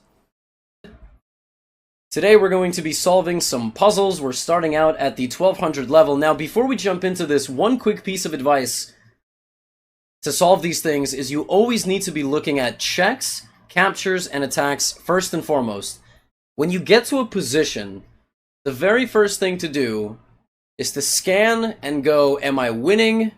Today we're going to be solving some puzzles. We're starting out at the 1200 level. Now, before we jump into this, one quick piece of advice to solve these things is you always need to be looking at checks, captures, and attacks first and foremost. When you get to a position, the very first thing to do is to scan and go, am I winning?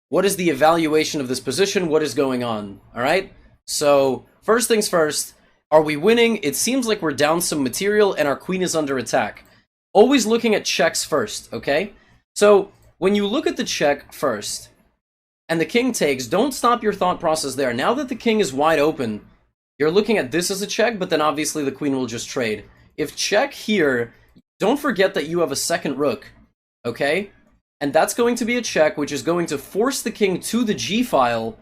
What is the evaluation of this position? What is going on? All right? So, first things first, are we winning? It seems like we're down some material and our queen is under attack. Always looking at checks first, okay? So, when you look at the check first, and the king takes, don't stop your thought process there. Now that the king is wide open, you're looking at this as a check, but then obviously the queen will just trade. If check here, don't forget that you have a second rook, okay? And that's going to be a check, which is going to force the king to the g-file,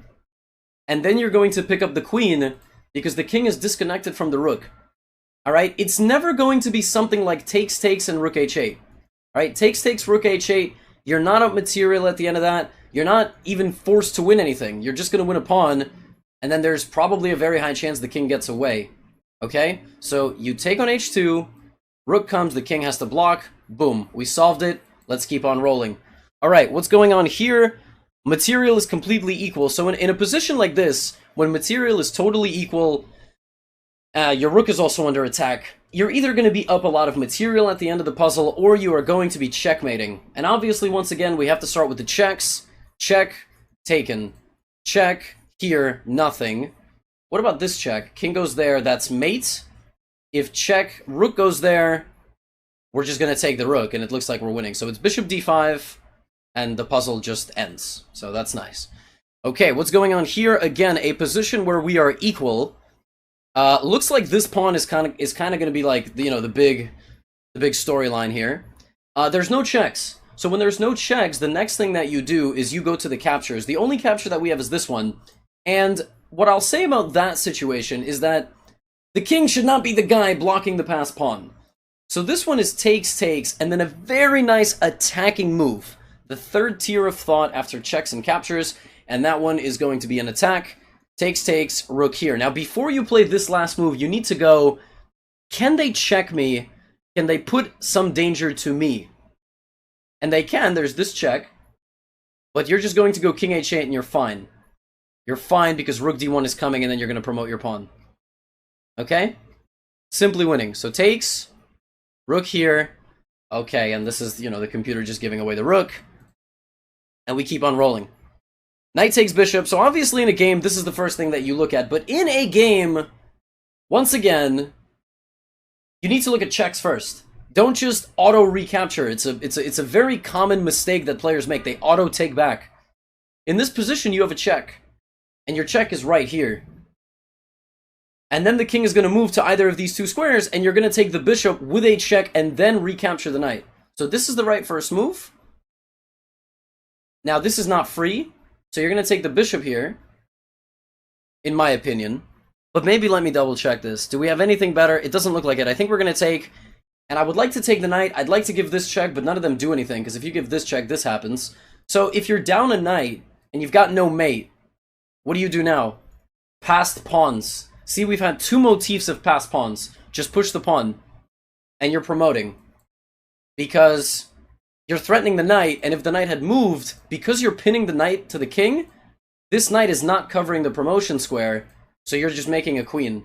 and then you're going to pick up the queen, because the king is disconnected from the rook. Alright? It's never going to be something like takes, and rook h8. Alright? Takes, rook h8, you're not up material at the end of that, you're not even forced to win anything, you're just going to win a pawn, and then there's probably a very high chance the king gets away. Okay? So, you take on h2, rook comes, the king has to block, boom, we solved it. Let's keep on rolling. Alright, what's going on here? Material is completely equal. So in a position like this, when material is totally equal, your rook is also under attack. You're either going to be up a lot of material at the end of the puzzle, or you are going to be checkmating. And obviously, once again, we have to start with the checks. Check, taken. Check. Here, nothing. What about this check? King goes there, that's mate. If check, rook goes there, we're just gonna take the rook, and it looks like we're winning. So it's bishop d5, and the puzzle just ends. So that's nice. Okay, what's going on here? Again, a position where we are equal. Looks like this pawn is kind of going to be like, you know, the big storyline here. There's no checks. So when there's no checks, the next thing that you do is you go to the captures. The only capture that we have is this one. And what I'll say about that situation is that the king should not be the guy blocking the passed pawn. So this one is takes, and then a very nice attacking move. The third tier of thought after checks and captures. And that one is going to be an attack. Takes, rook here. Now, before you play this last move, you need to go, can they check me? Can they put some danger to me? And they can. There's this check. But you're just going to go king h8 and you're fine. You're fine because rook d1 is coming and then you're going to promote your pawn. Okay? Simply winning. So takes, rook here. Okay, and this is, you know, the computer just giving away the rook. And we keep on rolling. Knight takes bishop, so obviously in a game, this is the first thing that you look at. But in a game, once again, you need to look at checks first. Don't just auto-recapture. It's a very common mistake that players make. They auto-take back. In this position, you have a check. And your check is right here. And then the king is going to move to either of these two squares, and you're going to take the bishop with a check and then recapture the knight. So this is the right first move. Now, this is not free. So you're going to take the bishop here, in my opinion. But maybe let me double check this. Do we have anything better? It doesn't look like it. I think we're going to take, and I would like to take the knight. I'd like to give this check, but none of them do anything, because if you give this check, this happens. So if you're down a knight, and you've got no mate, what do you do now? Passed pawns. See, we've had two motifs of passed pawns. Just push the pawn, and you're promoting. Because you're threatening the knight, and if the knight had moved, because you're pinning the knight to the king, this knight is not covering the promotion square, so you're just making a queen.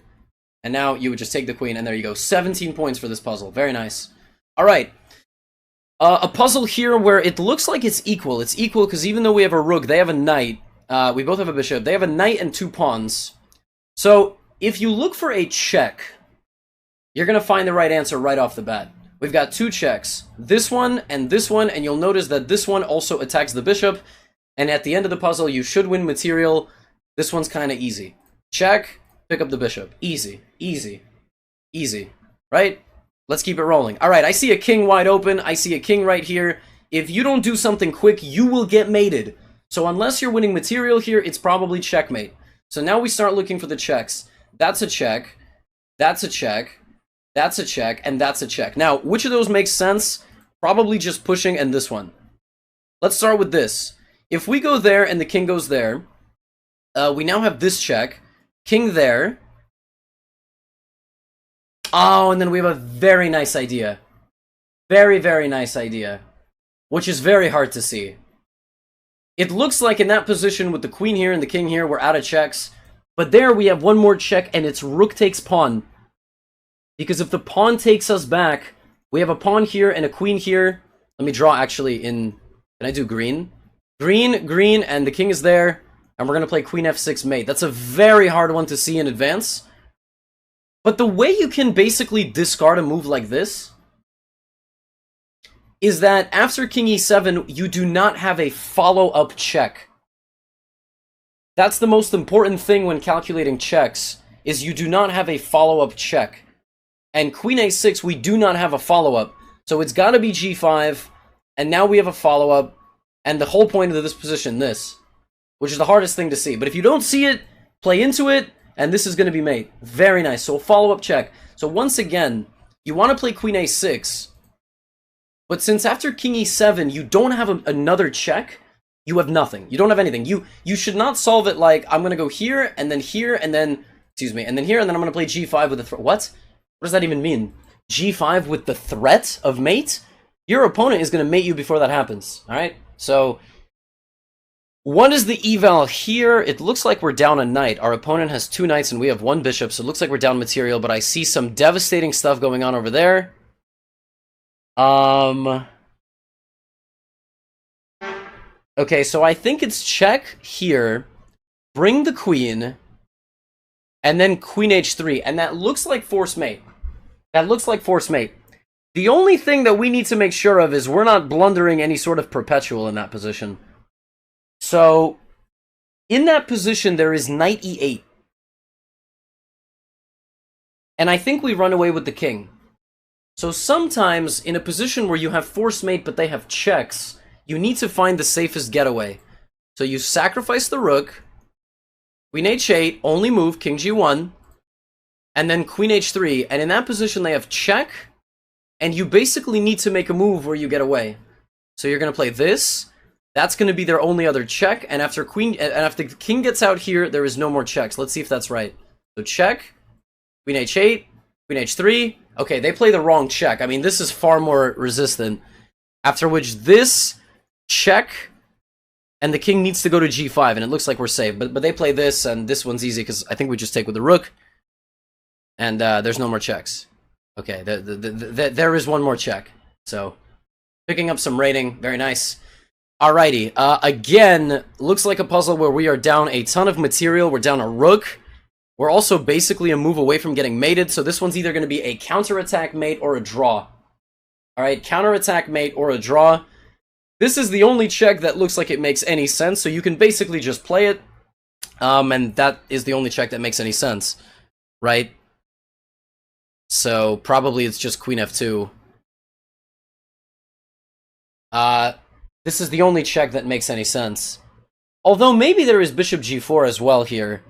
And now you would just take the queen, and there you go. 17 points for this puzzle. Very nice. Alright. A puzzle here where it looks like it's equal. It's equal because even though we have a rook, they have a knight. We both have a bishop. They have a knight and two pawns. So, if you look for a check, you're going to find the right answer right off the bat. We've got two checks, this one, and you'll notice that this one also attacks the bishop, and at the end of the puzzle, you should win material. This one's kind of easy. Check, pick up the bishop. Easy, easy, easy, right? Let's keep it rolling. All right, I see a king wide open. I see a king right here. If you don't do something quick, you will get mated. So unless you're winning material here, it's probably checkmate. So now we start looking for the checks. That's a check, that's a check, that's a check, and that's a check. Now, which of those makes sense? Probably just pushing and this one. Let's start with this. If we go there and the king goes there, we now have this check. King there. Oh, and then we have a very nice idea. Very, very nice idea. Which is very hard to see. It looks like in that position with the queen here and the king here, we're out of checks. But there we have one more check and it's rook takes pawn. Because if the pawn takes us back, we have a pawn here and a queen here. Let me draw actually in... Can I do green? Green, green, and the king is there. And we're going to play queen f6 mate. That's a very hard one to see in advance. But the way you can basically discard a move like this is that after king e7, you do not have a follow-up check. That's the most important thing when calculating checks, is you do not have a follow-up check. And queen a6, we do not have a follow-up. So it's got to be g5, and now we have a follow-up, and the whole point of this position, this, which is the hardest thing to see. But if you don't see it, play into it, and this is going to be mate. Very nice. So follow-up check. So once again, you want to play queen a6, but since after king e7, you don't have another check, you have nothing. You don't have anything. You should not solve it like, I'm going to go here, and then, excuse me, and then here, and then I'm going to play g5 with a threat. What? What does that even mean? G5 with the threat of mate? Your opponent is going to mate you before that happens. Alright? So, what is the eval here? It looks like we're down a knight. Our opponent has two knights and we have one bishop, so it looks like we're down material, but I see some devastating stuff going on over there. Okay, so I think it's check here, bring the queen, and then queen h3, and that looks like force mate. That looks like force mate. The only thing that we need to make sure of is we're not blundering any sort of perpetual in that position. So, in that position, there is knight e8. And I think we run away with the king. So sometimes, in a position where you have force mate but they have checks, you need to find the safest getaway. So you sacrifice the rook, queen h8, only move, king g1, and then queen h3. And in that position, they have check, and you basically need to make a move where you get away. So you're going to play this. That's going to be their only other check, and after the king gets out here, there is no more checks. Let's see if that's right. So check, queen h8, queen h3. Okay, they play the wrong check. I mean, this is far more resistant. After which this check, and the king needs to go to g5, and it looks like we're safe. But they play this, and this one's easy because I think we just take with the rook, and there's no more checks. Okay, there is one more check. So picking up some rating, very nice. Alrighty, again, looks like a puzzle where we are down a ton of material. We're down a rook. We're also basically a move away from getting mated, so this one's either going to be a counterattack mate or a draw. Alright, counterattack mate or a draw. This is the only check that looks like it makes any sense, so you can basically just play it. And that is the only check that makes any sense, right? So, probably it's just queen f2. This is the only check that makes any sense. Although maybe there is bishop g4 as well here.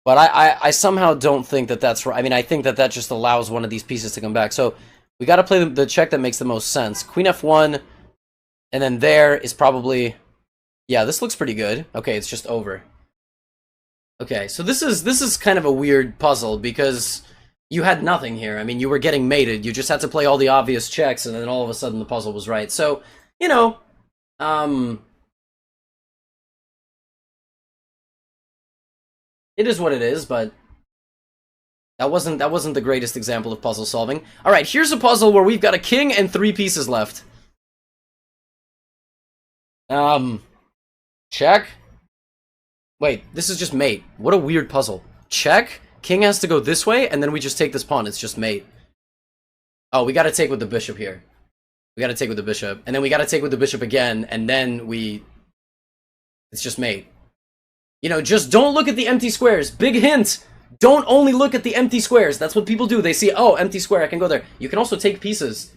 But I somehow don't think that that's right. I mean, I think that that just allows one of these pieces to come back. So we got to play the check that makes the most sense. Queen f1, and then there is probably... Yeah, this looks pretty good. Okay, it's just over. Okay, so this is kind of a weird puzzle because you had nothing here. I mean, you were getting mated. You just had to play all the obvious checks, and then all of a sudden the puzzle was right. So, you know... It is what it is, but that wasn't the greatest example of puzzle solving. All right, here's a puzzle where we've got a king and 3 pieces left. Check. Wait, this is just mate. What a weird puzzle. Check. King has to go this way, and then we just take this pawn. It's just mate. Oh, we got to take with the bishop here. We got to take with the bishop, and then we got to take with the bishop again, and then we... It's just mate. You know, just don't look at the empty squares. Big hint! Don't only look at the empty squares. That's what people do. They see, oh, empty square, I can go there. You can also take pieces.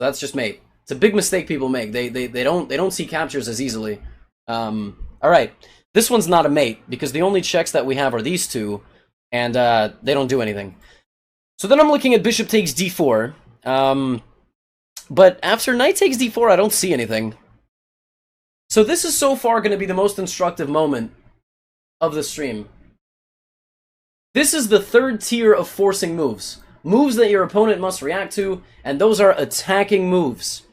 That's just mate. It's a big mistake people make. They don't see captures as easily. Alright. This one's not a mate, because the only checks that we have are these two, and they don't do anything. So then I'm looking at bishop takes d4. But after knight takes d4, I don't see anything. So this is so far going to be the most instructive moment of the stream. This is the third tier of forcing moves. Moves that your opponent must react to, and those are attacking moves.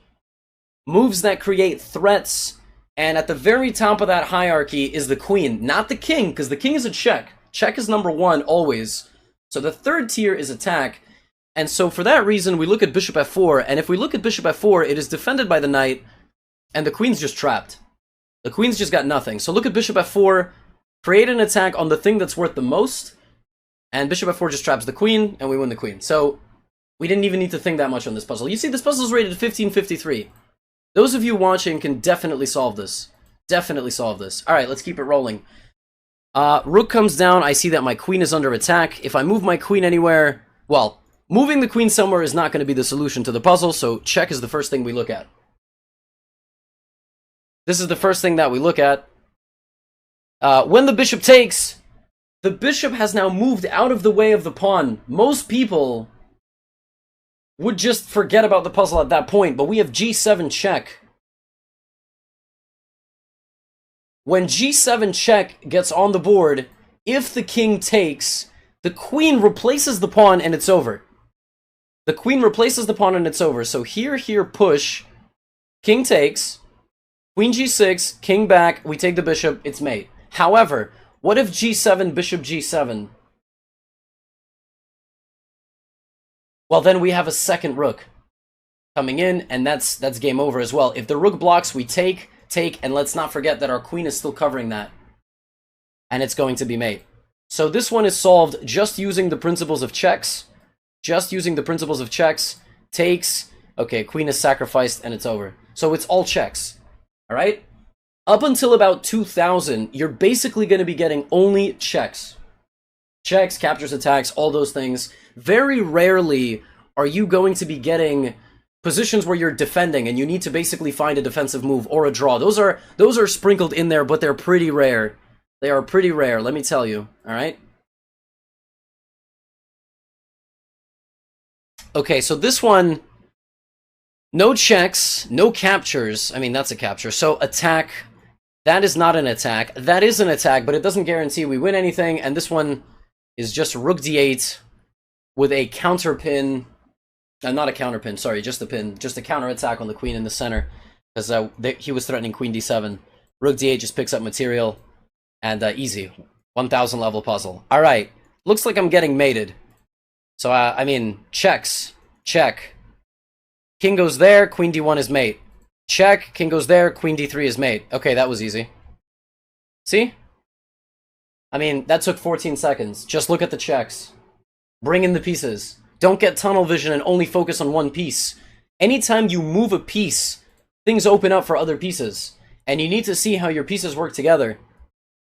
Moves that create threats, and at the very top of that hierarchy is the queen, not the king, because the king is a check. Check is number 1, always. So the third tier is attack, and so for that reason we look at bishop f4, and if we look at bishop f4, it is defended by the knight, and the queen's just trapped. The queen's just got nothing. So look at bishop f4, create an attack on the thing that's worth the most, and bishop f4 just traps the queen, and we win the queen. So we didn't even need to think that much on this puzzle. You see, this puzzle is rated 1553. Those of you watching can definitely solve this. Definitely solve this. Alright, let's keep it rolling. Rook comes down. I see that my queen is under attack. If I move my queen anywhere... Well, moving the queen somewhere is not going to be the solution to the puzzle, so check is the first thing we look at. This is the first thing that we look at. When the bishop takes, the bishop has now moved out of the way of the pawn. Most people would just forget about the puzzle at that point, but we have g7 check. When g7 check gets on the board, if the king takes, the queen replaces the pawn and it's over. The queen replaces the pawn and it's over. So here, push, king takes, queen g6, king back, we take the bishop, it's mate. However, what if g7, bishop g7? Well, then we have a second rook coming in, and that's game over as well. If the rook blocks, we take take, and let's not forget that our queen is still covering that. And it's going to be mate. So this one is solved just using the principles of checks. Just using the principles of checks. Takes. Okay, queen is sacrificed, and it's over. So it's all checks. Alright? Up until about 2000, you're basically going to be getting only checks. Checks, captures, attacks, all those things. Very rarely are you going to be getting positions where you're defending and you need to basically find a defensive move or a draw. Those are sprinkled in there, but they're pretty rare. They are pretty rare, let me tell you. Alright? Okay, so this one, no checks, no captures. I mean, that's a capture. So attack, that is not an attack. That is an attack, but it doesn't guarantee we win anything. And this one is just rook d8 with a counter pin. Not a counter pin, sorry, just a pin. Just a counter attack on the queen in the center. Because he was threatening queen d7. Rook d8 just picks up material. And easy. 1000 level puzzle. Alright. Looks like I'm getting mated. So, I mean, checks. Check. King goes there, queen d1 is mate. Check, king goes there, queen d3 is mate. Okay, that was easy. See? I mean, that took 14 seconds. Just look at the checks. Bring in the pieces. Don't get tunnel vision and only focus on one piece. Anytime you move a piece, things open up for other pieces. And you need to see how your pieces work together.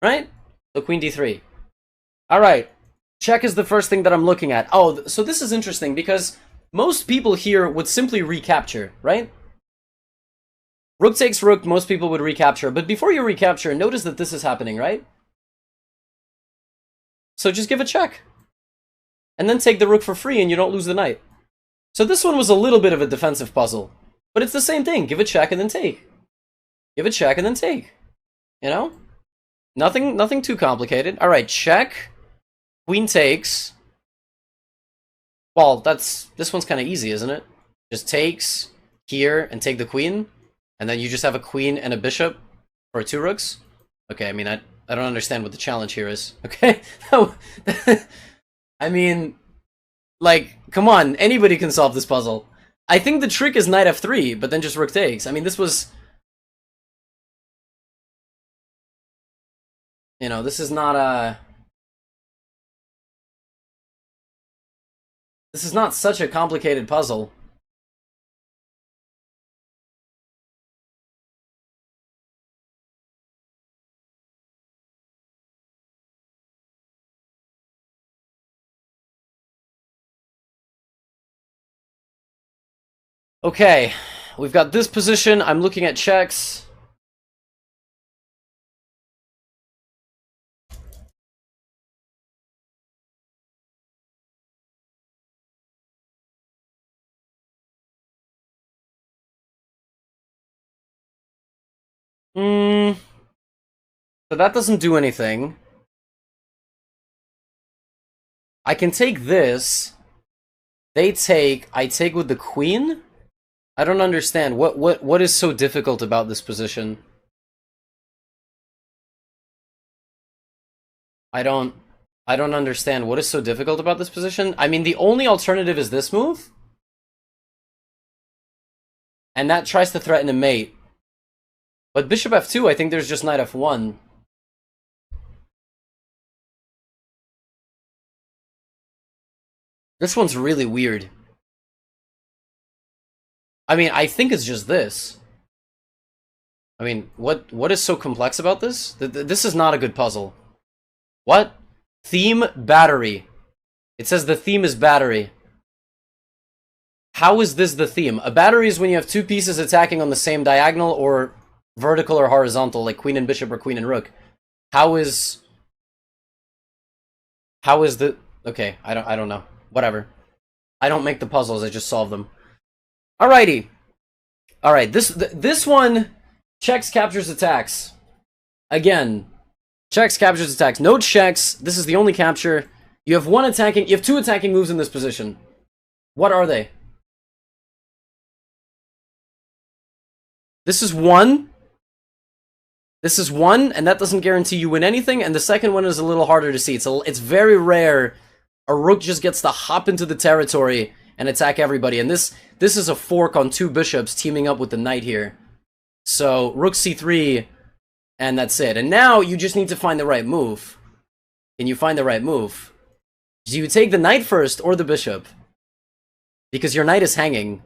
Right? So queen d3. Alright. Check is the first thing that I'm looking at. Oh, so this is interesting because most people here would simply recapture, right? Rook takes rook, most people would recapture. But before you recapture, notice that this is happening, right? So just give a check. And then take the rook for free and you don't lose the knight. So this one was a little bit of a defensive puzzle. But it's the same thing. Give a check and then take. Give a check and then take. You know? Nothing too complicated. Alright, check. Queen takes. Well, this one's kind of easy, isn't it? Just takes here and take the queen. And then you just have a queen and a bishop for 2 rooks. Okay, I mean, I don't understand what the challenge here is. Okay? I mean, like, come on. Anybody can solve this puzzle. I think the trick is knight f3, but then just rook takes. I mean, this was... You know, this is not a... This is not such a complicated puzzle. Okay, we've got this position. I'm looking at checks. So that doesn't do anything. I can take this. They take. I take with the queen? I don't understand. What is so difficult about this position? I don't understand. What is so difficult about this position? I mean, the only alternative is this move. And that tries to threaten a mate. But bishop f2, I think there's just knight f1. This one's really weird. I mean, I think it's just this. I mean, what is so complex about this? This is not a good puzzle. What? Theme battery. It says the theme is battery. How is this the theme? A battery is when you have 2 pieces attacking on the same diagonal or vertical or horizontal, like queen and bishop or queen and rook. How is the... Okay, I don't know. Whatever. I don't make the puzzles, I just solve them. Alrighty. Alright, this one checks, captures, attacks. Again, checks, captures, attacks. No checks. This is the only capture. You have 2 attacking moves in this position. What are they? This is 1. This is 1, and that doesn't guarantee you win anything, and the second one is a little harder to see. It's very rare a rook just gets to hop into the territory and attack everybody, and this is a fork on 2 bishops teaming up with the knight here. So rook c3, and that's it. And now you just need to find the right move. Can you find the right move? Do you take the knight first or the bishop? Because your knight is hanging.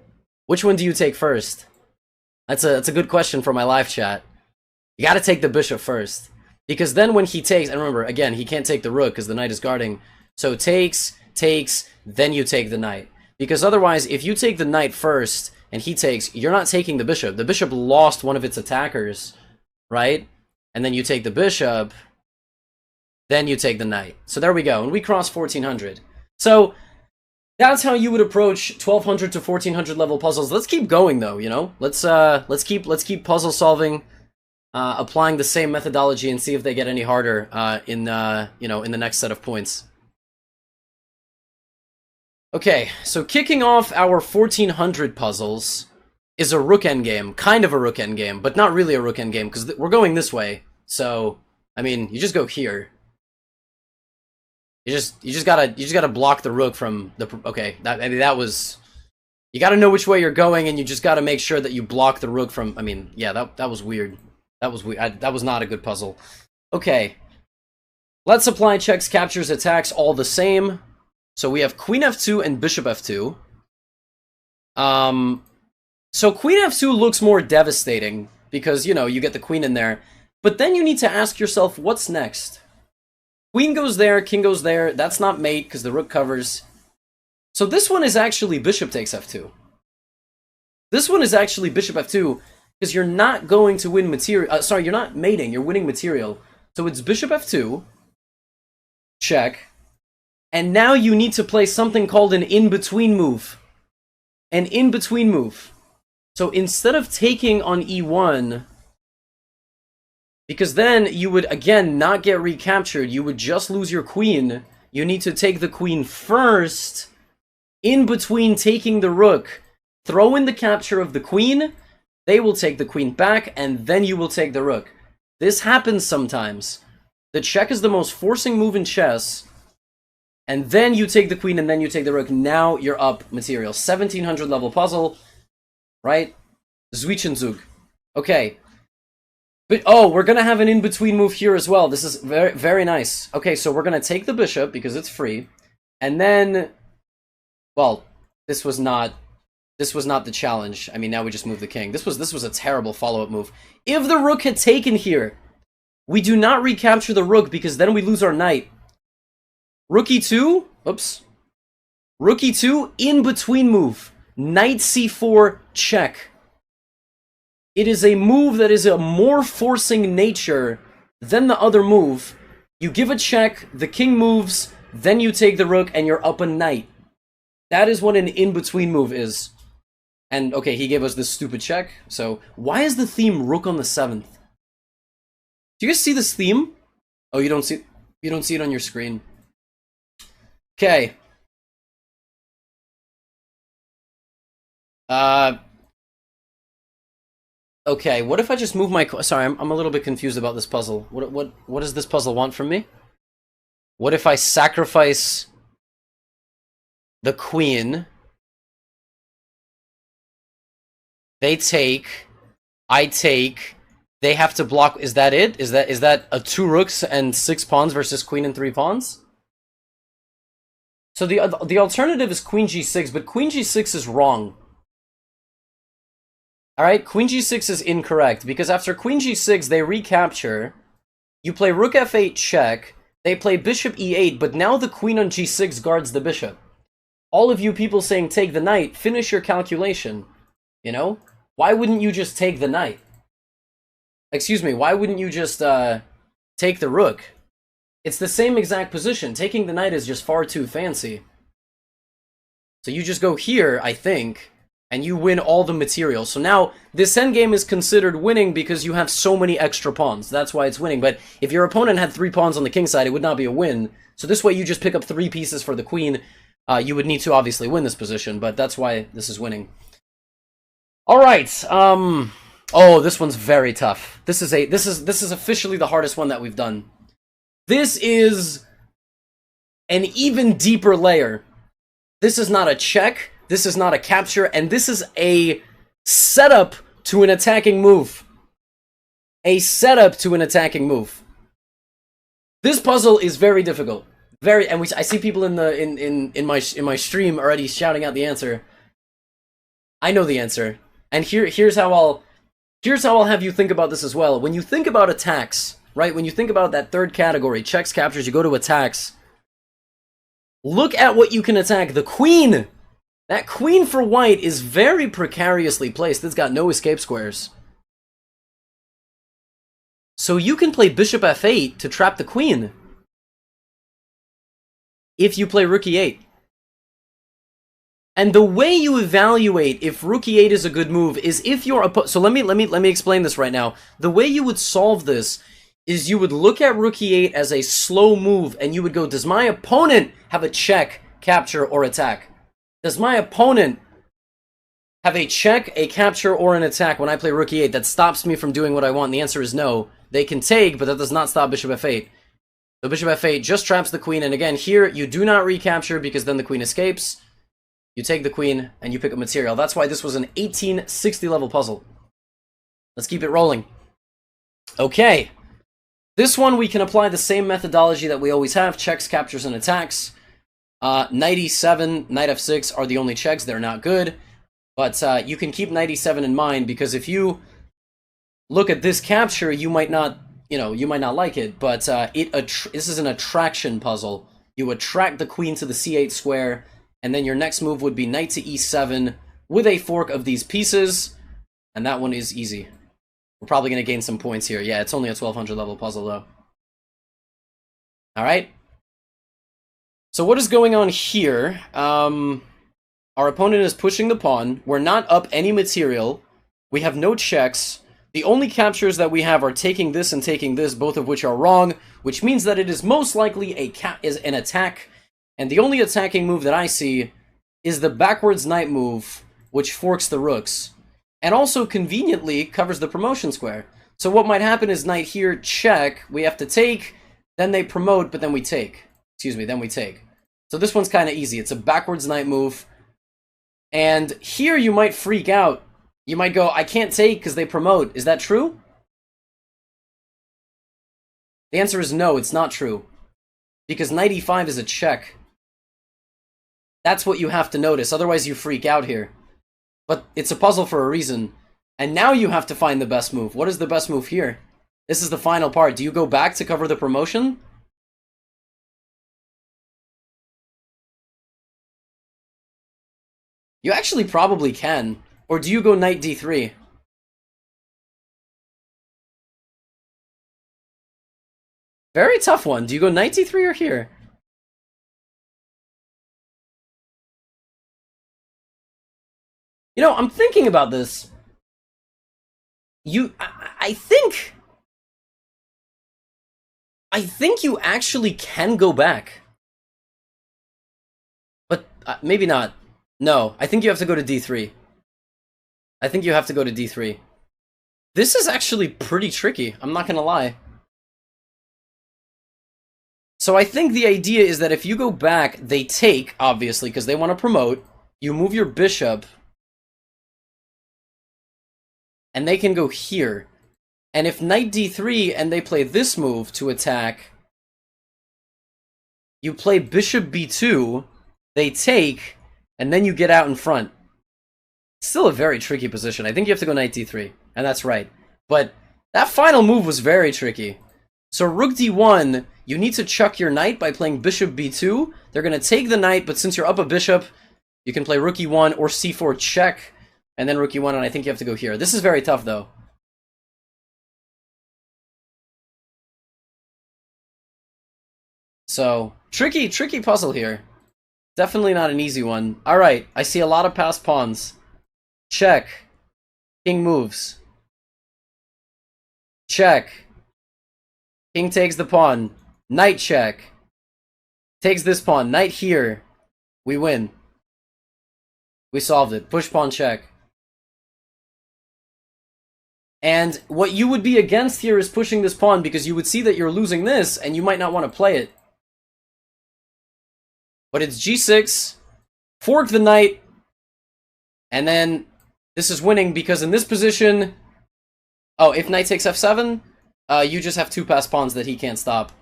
Which one do you take first? That's a good question for my live chat. You gotta take the bishop first. Because then when he takes, and remember, again, he can't take the rook because the knight is guarding. So takes, then you take the knight. Because otherwise, if you take the knight first and he takes, you're not taking the bishop. The bishop lost one of its attackers, right? And then you take the bishop, then you take the knight. So there we go, and we cross 1400. So that's how you would approach 1200 to 1400 level puzzles. Let's keep going though, you know? Let's keep puzzle solving, applying the same methodology and see if they get any harder in the next set of points. Okay, so kicking off our 1400 puzzles is a Rook End Game, kind of a Rook End Game, but not really a Rook End Game because we're going this way. So, I mean, you just go here. You just gotta block the rook from the. Okay, that was. You gotta know which way you're going, and you just gotta make sure that you block the rook from. I mean, yeah, that was weird. That was weird. That was not a good puzzle. Okay, let's apply checks, captures, attacks all the same. So we have Queen F2 and Bishop F2. So Queen F2 looks more devastating because, you know, you get the queen in there. But then you need to ask yourself, what's next? Queen goes there, king goes there. That's not mate because the rook covers. So this one is actually Bishop takes F2. This one is actually Bishop F2 because you're not going to win material. Sorry, you're not mating. You're winning material. So it's Bishop F2. Check. And now you need to play something called an in-between move. An in-between move. So instead of taking on E1, because then you would, again, not get recaptured, you would just lose your queen, you need to take the queen first, in between taking the rook. Throw in the capture of the queen, they will take the queen back, and then you will take the rook. This happens sometimes. The check is the most forcing move in chess. And then you take the queen, and then you take the rook. Now you're up material. 1700 level puzzle, right? Zwischenzug. Okay. But, oh, we're going to have an in-between move here as well. This is very, very nice. Okay, so we're going to take the bishop because it's free. And then, well, this was not the challenge. I mean, now we just move the king. This was a terrible follow-up move. If the rook had taken here, we do not recapture the rook because then we lose our knight. Rook e2, oops. Rook e2, in-between move. Knight c4, check. It is a move that is a more forcing nature than the other move. You give a check, the king moves, then you take the rook, and you're up a knight. That is what an in-between move is. And, okay, he gave us this stupid check. So, why is the theme rook on the 7th? Do you guys see this theme? Oh, you don't see it on your screen. Okay. Okay, what if I just move my... Sorry, I'm a little bit confused about this puzzle. What does this puzzle want from me? What if I sacrifice the queen? They take, I take, they have to block... Is that it? Is that a 2 rooks and 6 pawns versus queen and 3 pawns? So the alternative is queen g6, but queen g6 is wrong. Alright, queen g6 is incorrect, because after queen g6, they recapture. You play rook f8 check, they play bishop e8, but now the queen on g6 guards the bishop. All of you people saying take the knight, finish your calculation. You know? Why wouldn't you just take the knight? Excuse me, why wouldn't you just take the rook? It's the same exact position. Taking the knight is just far too fancy. So you just go here, I think, and you win all the material. So now, this endgame is considered winning because you have so many extra pawns. That's why it's winning. But if your opponent had 3 pawns on the king side, it would not be a win. So this way you just pick up 3 pieces for the queen. You would need to obviously win this position, but that's why this is winning. Alright, oh, this one's very tough. This is officially the hardest one that we've done. This is an even deeper layer. This is not a check, this is not a capture, and this is a setup to an attacking move. a setup to an attacking move. This puzzle is very difficult. I see people in my stream already shouting out the answer. I know the answer. And here's how I'll have you think about this as well. When you think about attacks, right? When you think about that third category, checks, captures, you go to attacks. Look at what you can attack. The queen! That queen for white is very precariously placed. It's got no escape squares. So you can play bishop f8 to trap the queen. If you play rook e8. And the way you evaluate if rook e8 is a good move is if your opponent... So let me explain this right now. The way you would solve this is you would look at rook e8 as a slow move, and you would go, does my opponent have a check, capture, or attack? Does my opponent have a check, a capture, or an attack when I play rook e8 that stops me from doing what I want? And the answer is no. They can take, but that does not stop bishop f8. So bishop f8 just traps the queen, and again, here, you do not recapture because then the queen escapes. You take the queen, and you pick up material. That's why this was an 1860 level puzzle. Let's keep it rolling. Okay. This one, we can apply the same methodology that we always have. Checks, captures, and attacks. Knight e7, knight f6 are the only checks. They're not good. But you can keep knight e7 in mind, because if you look at this capture, you might not, you might not like it. But this is an attraction puzzle. You attract the queen to the c8 square, and then your next move would be knight to e7 with a fork of these pieces, and that one is easy. We're probably going to gain some points here. Yeah, it's only a 1200 level puzzle, though. Alright. So what is going on here? Our opponent is pushing the pawn. We're not up any material. We have no checks. The only captures that we have are taking this and taking this, both of which are wrong, which means that it is most likely an attack. And the only attacking move that I see is the backwards knight move, which forks the rooks. And also conveniently covers the promotion square. So what might happen is knight here, check, we have to take, then they promote, but then we take. Excuse me, then we take. So this one's kind of easy. It's a backwards knight move. And here you might freak out. You might go, I can't take because they promote. Is that true? The answer is no, it's not true. Because knight e5 is a check. That's what you have to notice, otherwise you freak out here. But it's a puzzle for a reason. And now you have to find the best move. What is the best move here? This is the final part. Do you go back to cover the promotion? You actually probably can. Or do you go knight d3? Very tough one. Do you go knight d3 or here? I'm thinking about this. I think you actually can go back. But maybe not. No, I think you have to go to d3. I think you have to go to d3. This is actually pretty tricky, I'm not gonna lie. So I think the idea is that if you go back, they take, obviously, because they want to promote. You move your bishop. And they can go here. And if knight d3 and they play this move to attack, you play bishop b2, they take, and then you get out in front. Still a very tricky position. I think you have to go knight d3, and that's right. But that final move was very tricky. So rook d1, you need to chuck your knight by playing bishop b2. They're going to take the knight, but since you're up a bishop, you can play rook e1 or c4 check, and then rook e1, and I think you have to go here. This is very tough, though. So, tricky puzzle here. Definitely not an easy one. Alright, I see a lot of passed pawns. Check. King moves. Check. King takes the pawn. Knight check. Takes this pawn. Knight here. We win. We solved it. Push pawn check. And what you would be against here is pushing this pawn, because you would see that you're losing this, and you might not want to play it. But it's g6, fork the knight, and then this is winning, because in this position, Oh, if knight takes f7, you just have 2 passed pawns that he can't stop.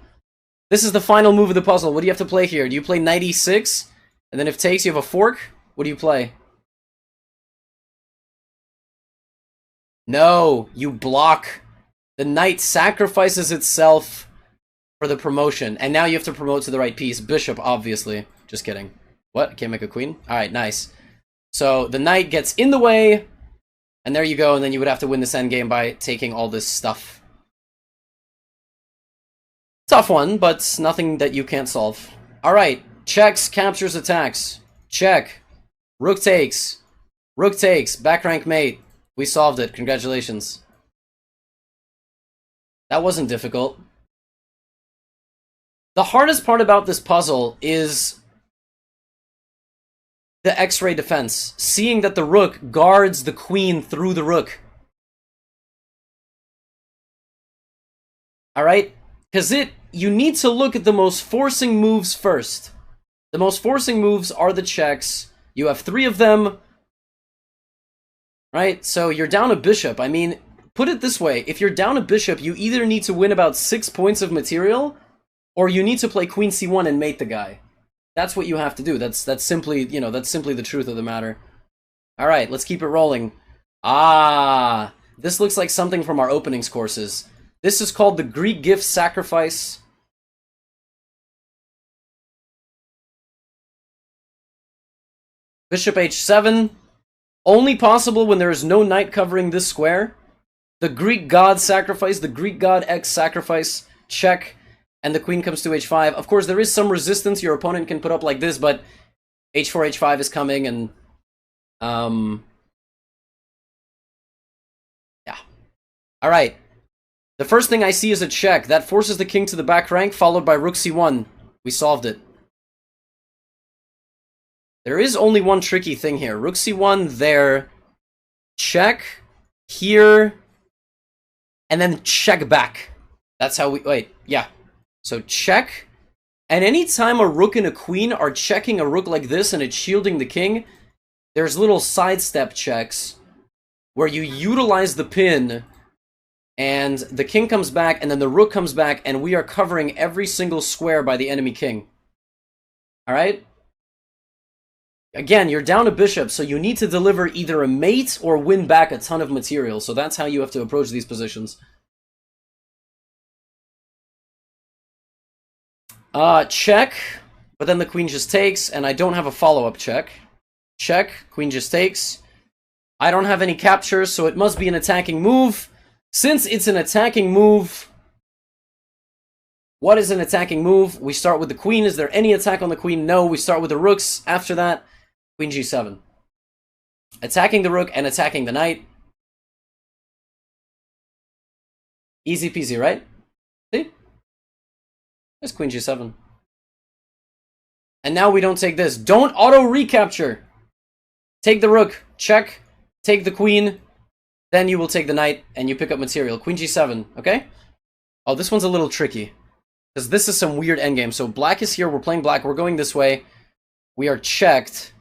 This is the final move of the puzzle. What do you have to play here? Do you play knight e6? And then if takes, you have a fork? What do you play? No, you block. The knight sacrifices itself for the promotion. And now you have to promote to the right piece. Bishop, obviously. Just kidding. What? Can't make a queen? Alright, nice. So the knight gets in the way. And there you go. And then you would have to win this endgame by taking all this stuff. Tough one, but nothing that you can't solve. Alright. Checks, captures, attacks. Check. Rook takes. Rook takes. Back rank mate. We solved it. Congratulations. That wasn't difficult. The hardest part about this puzzle is the X-ray defense. Seeing that the rook guards the queen through the rook. Alright? Because you need to look at the most forcing moves first. The most forcing moves are the checks. You have 3 of them. Right? So you're down a bishop. I mean, put it this way. If you're down a bishop, you either need to win about 6 points of material, or you need to play queen c1 and mate the guy. That's what you have to do. That's simply, you know, that's simply the truth of the matter. Alright, let's keep it rolling. Ah, this looks like something from our openings courses. This is called the Greek gift sacrifice. Bishop h7. Only possible when there is no knight covering this square. The Greek god sacrifice, the Greek god X sacrifice, check, and the queen comes to h5. Of course, there is some resistance your opponent can put up like this, but h4, h5 is coming, and yeah. Alright. The first thing I see is a check. That forces the king to the back rank, followed by rook c1. We solved it. There is only one tricky thing here. Rook c1 there. Check. Here. And then check back. That's how we... Wait, yeah. So check. And anytime a rook and a queen are checking a rook like this and it's shielding the king, there's little sidestep checks where you utilize the pin and the king comes back and then the rook comes back and we are covering every single square by the enemy king. Alright? Again, you're down a bishop, so you need to deliver either a mate or win back a ton of material. So that's how you have to approach these positions. Check, but then the queen just takes, and I don't have a follow-up check. Check, queen just takes. I don't have any captures, so it must be an attacking move. Since it's an attacking move, what is an attacking move? We start with the queen. Is there any attack on the queen? No, we start with the rooks. After that, queen g7. Attacking the rook and attacking the knight. Easy peasy, right? See? There's queen g7. And now we don't take this. Don't auto-recapture. Take the rook. Check. Take the queen. Then you will take the knight and you pick up material. Queen g7, okay? Oh, this one's a little tricky. Because this is some weird endgame. So black is here. We're playing black. We're going this way. We are checked.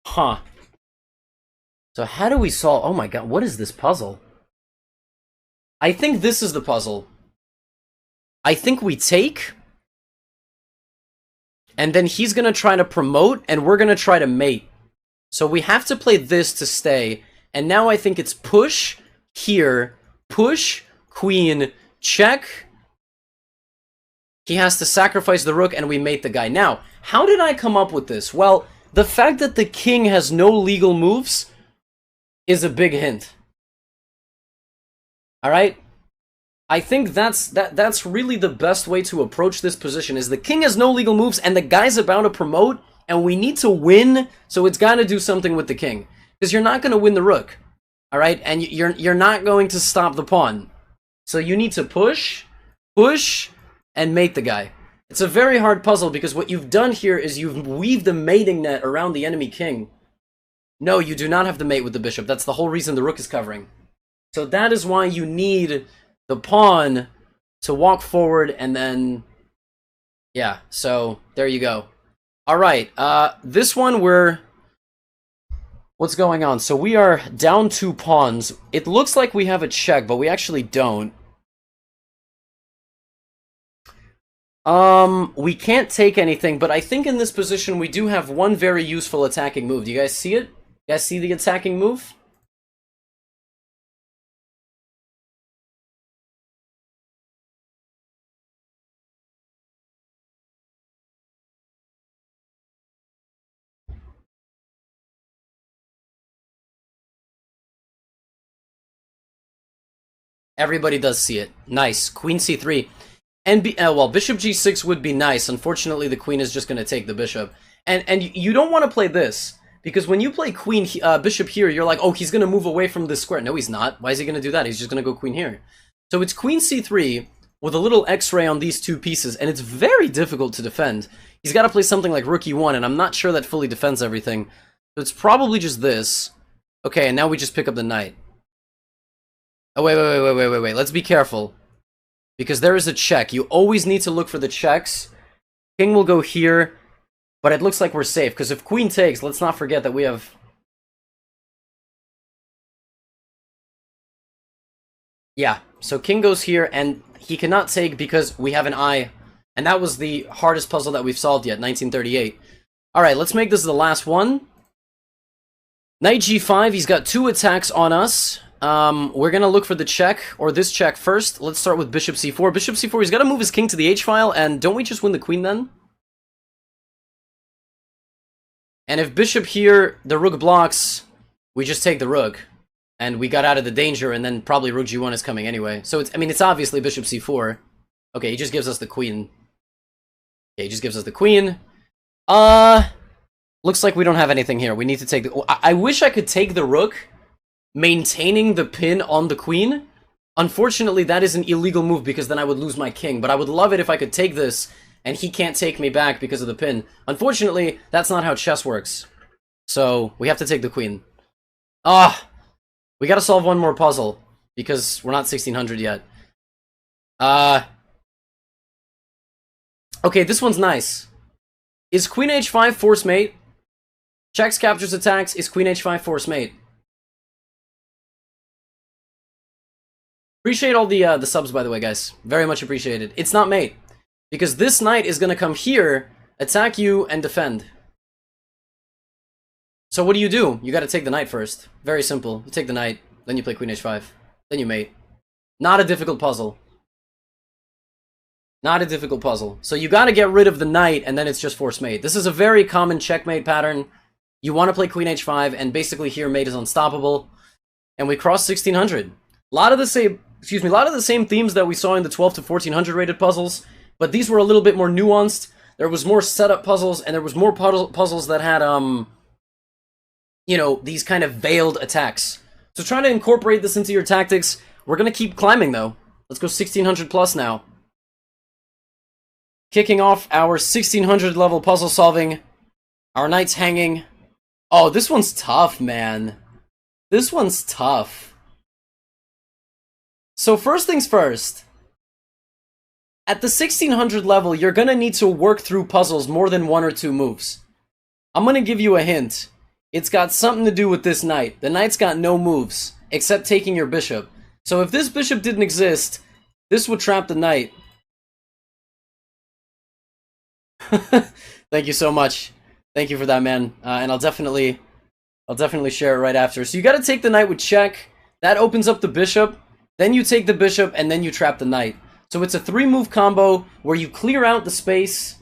Huh. So how do we solve... Oh my god, what is this puzzle? I think this is the puzzle. I think we take. And then he's going to try to promote, and we're going to try to mate. So we have to play this to stay. And now I think it's push, here, push, queen, check. He has to sacrifice the rook, and we mate the guy. Now, how did I come up with this? Well, the fact that the king has no legal moves is a big hint. Alright? I think that's really the best way to approach this position, is the king has no legal moves, and the guy's about to promote, and we need to win, so it's got to do something with the king. Because you're not going to win the rook. Alright? And you're not going to stop the pawn. So you need to push, push, and mate the guy. It's a very hard puzzle because what you've done here is you've weaved a mating net around the enemy king. No, you do not have to mate with the bishop. That's the whole reason the rook is covering. So that is why you need the pawn to walk forward and then... Yeah, so there you go. Alright, this one we're What's going on? So we are down 2 pawns. It looks like we have a check, but we actually don't. We can't take anything, but I think in this position we do have one very useful attacking move. Do you guys see it? You guys see the attacking move? Everybody does see it. Nice. Queen c3. And well, bishop g6 would be nice. Unfortunately, the queen is just going to take the bishop. And you don't want to play this, because when you play queen bishop here, you're like, oh, he's going to move away from this square. No, he's not. Why is he going to do that? He's just going to go queen here. So it's queen c3 with a little x-ray on these 2 pieces, and it's very difficult to defend. He's got to play something like rook e1, and I'm not sure that fully defends everything. So it's probably just this. Okay, and now we just pick up the knight. Oh, wait. Let's be careful, because there is a check. You always need to look for the checks. King will go here, but it looks like we're safe, because if queen takes, let's not forget that we have... Yeah, so king goes here, and he cannot take because we have an eye, and that was the hardest puzzle that we've solved yet, 1938. Alright, let's make this the last one. Knight g5, he's got 2 attacks on us. We're gonna look for the check, or this check first. Let's start with bishop c4. Bishop c4, he's gotta move his king to the h-file, and don't we just win the queen then? And if bishop here, the rook blocks, we just take the rook. And we got out of the danger, and then probably rook g1 is coming anyway. So it's, I mean, it's obviously bishop c4. Okay, he just gives us the queen. Okay, he just gives us the queen. Looks like we don't have anything here. We need to take the... I wish I could take the rook, maintaining the pin on the queen. Unfortunately, that is an illegal move, because then I would lose my king. But I would love it if I could take this, and he can't take me back because of the pin. Unfortunately, that's not how chess works. So, we have to take the queen. We gotta solve one more puzzle, because we're not 1600 yet. Okay, this one's nice. Is queen h5 force mate? Checks, captures, attacks. Is queen h5 force mate? Appreciate all the subs, by the way, guys. Very much appreciated. It's not mate, because this knight is gonna come here, attack you, and defend. So what do? You gotta take the knight first. Very simple. You take the knight, then you play queen h5, then you mate. Not a difficult puzzle. Not a difficult puzzle. So you gotta get rid of the knight, and then it's just force mate. This is a very common checkmate pattern. You want to play queen h5, and basically here mate is unstoppable. And we cross 1600. A lot of the same themes that we saw in the 12 to 1400 rated puzzles, but these were a little bit more nuanced. There was more setup puzzles, and there was more puzzles that had you know, these kind of veiled attacks. So try to incorporate this into your tactics. We're gonna keep climbing, though. Let's go 1600 plus now. Kicking off our 1600 level puzzle solving. Our knight's hanging. Oh, this one's tough, man. This one's tough. So first things first. At the 1600 level, you're gonna need to work through puzzles more than 1 or 2 moves. I'm gonna give you a hint. It's got something to do with this knight. The knight's got no moves, except taking your bishop. So if this bishop didn't exist, this would trap the knight. Thank you so much. Thank you for that, man. And I'll definitely share it right after. So you gotta take the knight with check. That opens up the bishop. Then you take the bishop, and then you trap the knight. So it's a 3-move combo where you clear out the space,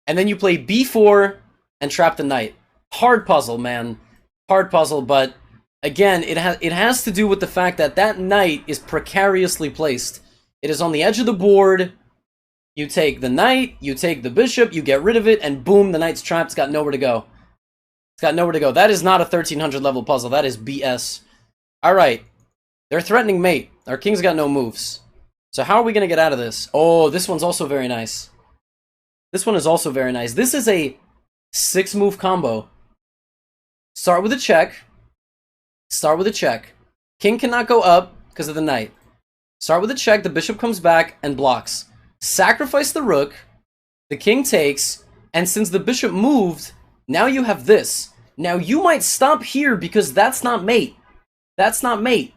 and then you play b4 and trap the knight. Hard puzzle, man. Hard puzzle, but again, it has to do with the fact that that knight is precariously placed. It is on the edge of the board. You take the knight, you take the bishop, you get rid of it, and boom, the knight's trapped. It's got nowhere to go. It's got nowhere to go. That is not a 1300 level puzzle. That is BS. Alright. They're threatening mate. Our king's got no moves. So how are we going to get out of this? Oh, this one's also very nice. This one is also very nice. This is a 6-move combo. Start with a check. Start with a check. King cannot go up because of the knight. Start with a check. The bishop comes back and blocks. Sacrifice the rook. The king takes. And since the bishop moved, now you have this. Now, you might stop here because that's not mate. That's not mate.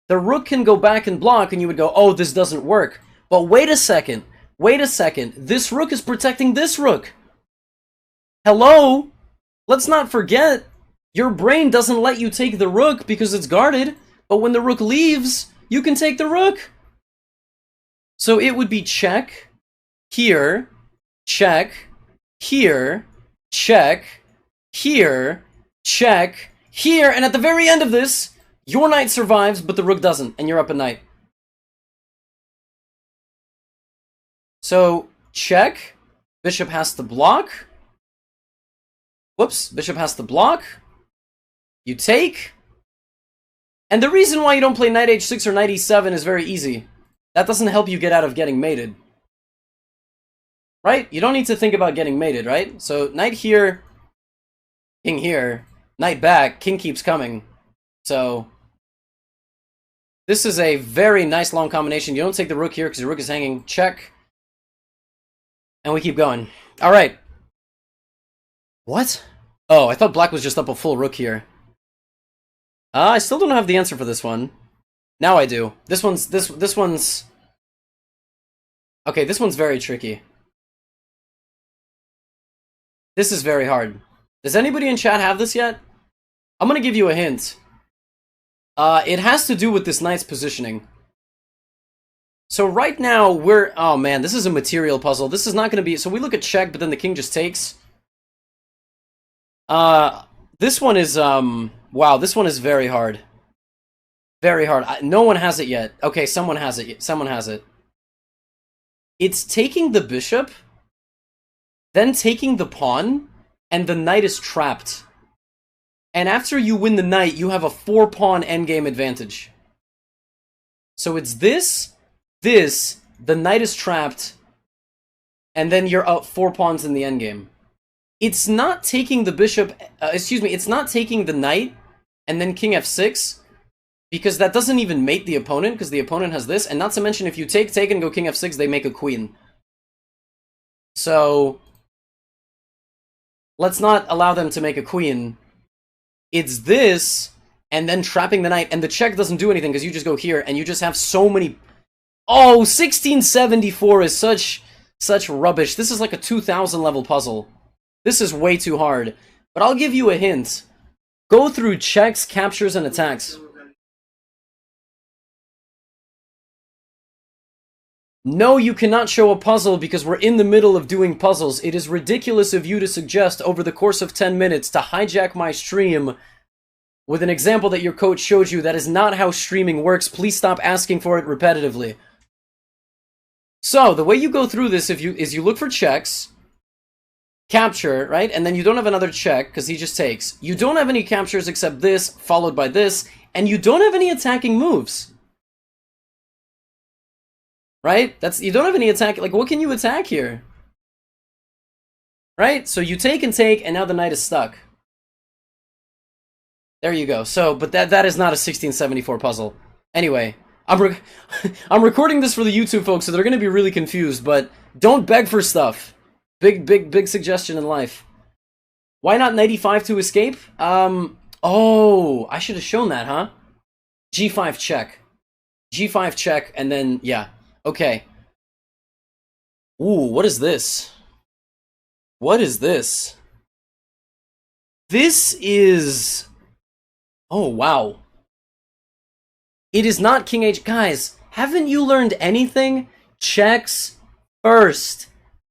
The rook can go back and block, and you would go, oh, this doesn't work. But wait a second. Wait a second. This rook is protecting this rook. Hello? Let's not forget, your brain doesn't let you take the rook because it's guarded, but when the rook leaves, you can take the rook. So it would be check, here, check, here, check, here, check, here, and at the very end of this, your knight survives, but the rook doesn't, and you're up a knight. So, check, bishop has to block. Whoops, bishop has to block. You take. And the reason why you don't play knight h6 or knight e7 is very easy. That doesn't help you get out of getting mated. Right? You don't need to think about getting mated, right? So, knight here, king here, knight back, king keeps coming. So, this is a very nice long combination. You don't take the rook here because the rook is hanging. Check. And we keep going. Alright. What? Oh, I thought black was just up a full rook here. I still don't have the answer for this one. Now I do. This one's... Okay, this one's very tricky. This is very hard. Does anybody in chat have this yet? I'm gonna give you a hint. It has to do with this knight's positioning. So right now, we're... Oh man, this is a material puzzle. This is not gonna be... So we look at check, but then the king just takes. This one is, wow, this one is very hard. Very hard. No one has it yet. Okay, someone has it. Someone has it. It's taking the bishop, then taking the pawn, and the knight is trapped. And after you win the knight, you have a 4-pawn endgame advantage. So it's this, the knight is trapped, and then you're up 4 pawns in the endgame. It's not taking the bishop, it's not taking the knight, and then king f6, because that doesn't even mate the opponent, because the opponent has this, and not to mention if you take, and go king f6, they make a queen. So, let's not allow them to make a queen. It's this, and then trapping the knight, and the check doesn't do anything, because you just go here, and you just have so many... Oh, 1674 is such rubbish. This is like a 2000 level puzzle. This is way too hard. But I'll give you a hint. Go through checks, captures, and attacks. No, you cannot show a puzzle because we're in the middle of doing puzzles. It is ridiculous of you to suggest over the course of 10 minutes to hijack my stream with an example that your coach showed you. That is not how streaming works. Please stop asking for it repetitively. So, the way you go through this is you look for checks, capture, right? And then you don't have another check because he just takes. You don't have any captures except this, followed by this, and you don't have any attacking moves. Right? You don't have any attack, like what can you attack here? Right? So you take, and now the knight is stuck. There you go. So, but that is not a 1674 puzzle. Anyway, I'm recording this for the YouTube folks, so they're going to be really confused, but don't beg for stuff. Big suggestion in life. Why not knight e5 to escape? Oh, I should have shown that, huh? g5 check. g5 check, and then, yeah. Okay. Ooh, what is this? What is this? This is... Oh, wow. It is not king h... Guys, haven't you learned anything? Checks first.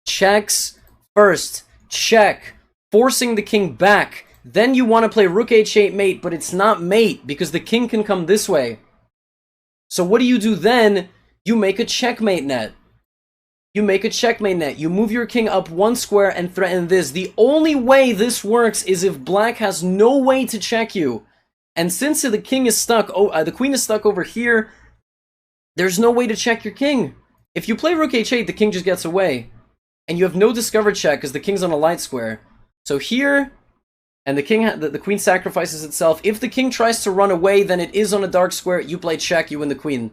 Checks first. Check. Forcing the king back. Then you want to play rook h8 mate, but it's not mate because the king can come this way. So what do you do then? You make a checkmate net. You make a checkmate net. You move your king up 1 square and threaten this. The only way this works is if black has no way to check you. And since the king is stuck, the queen is stuck over here, there's no way to check your king. If you play rook h8, the king just gets away. And you have no discovered check because the king's on a light square. So here, and the queen sacrifices itself. If the king tries to run away, then it is on a dark square. You play check, you win the queen.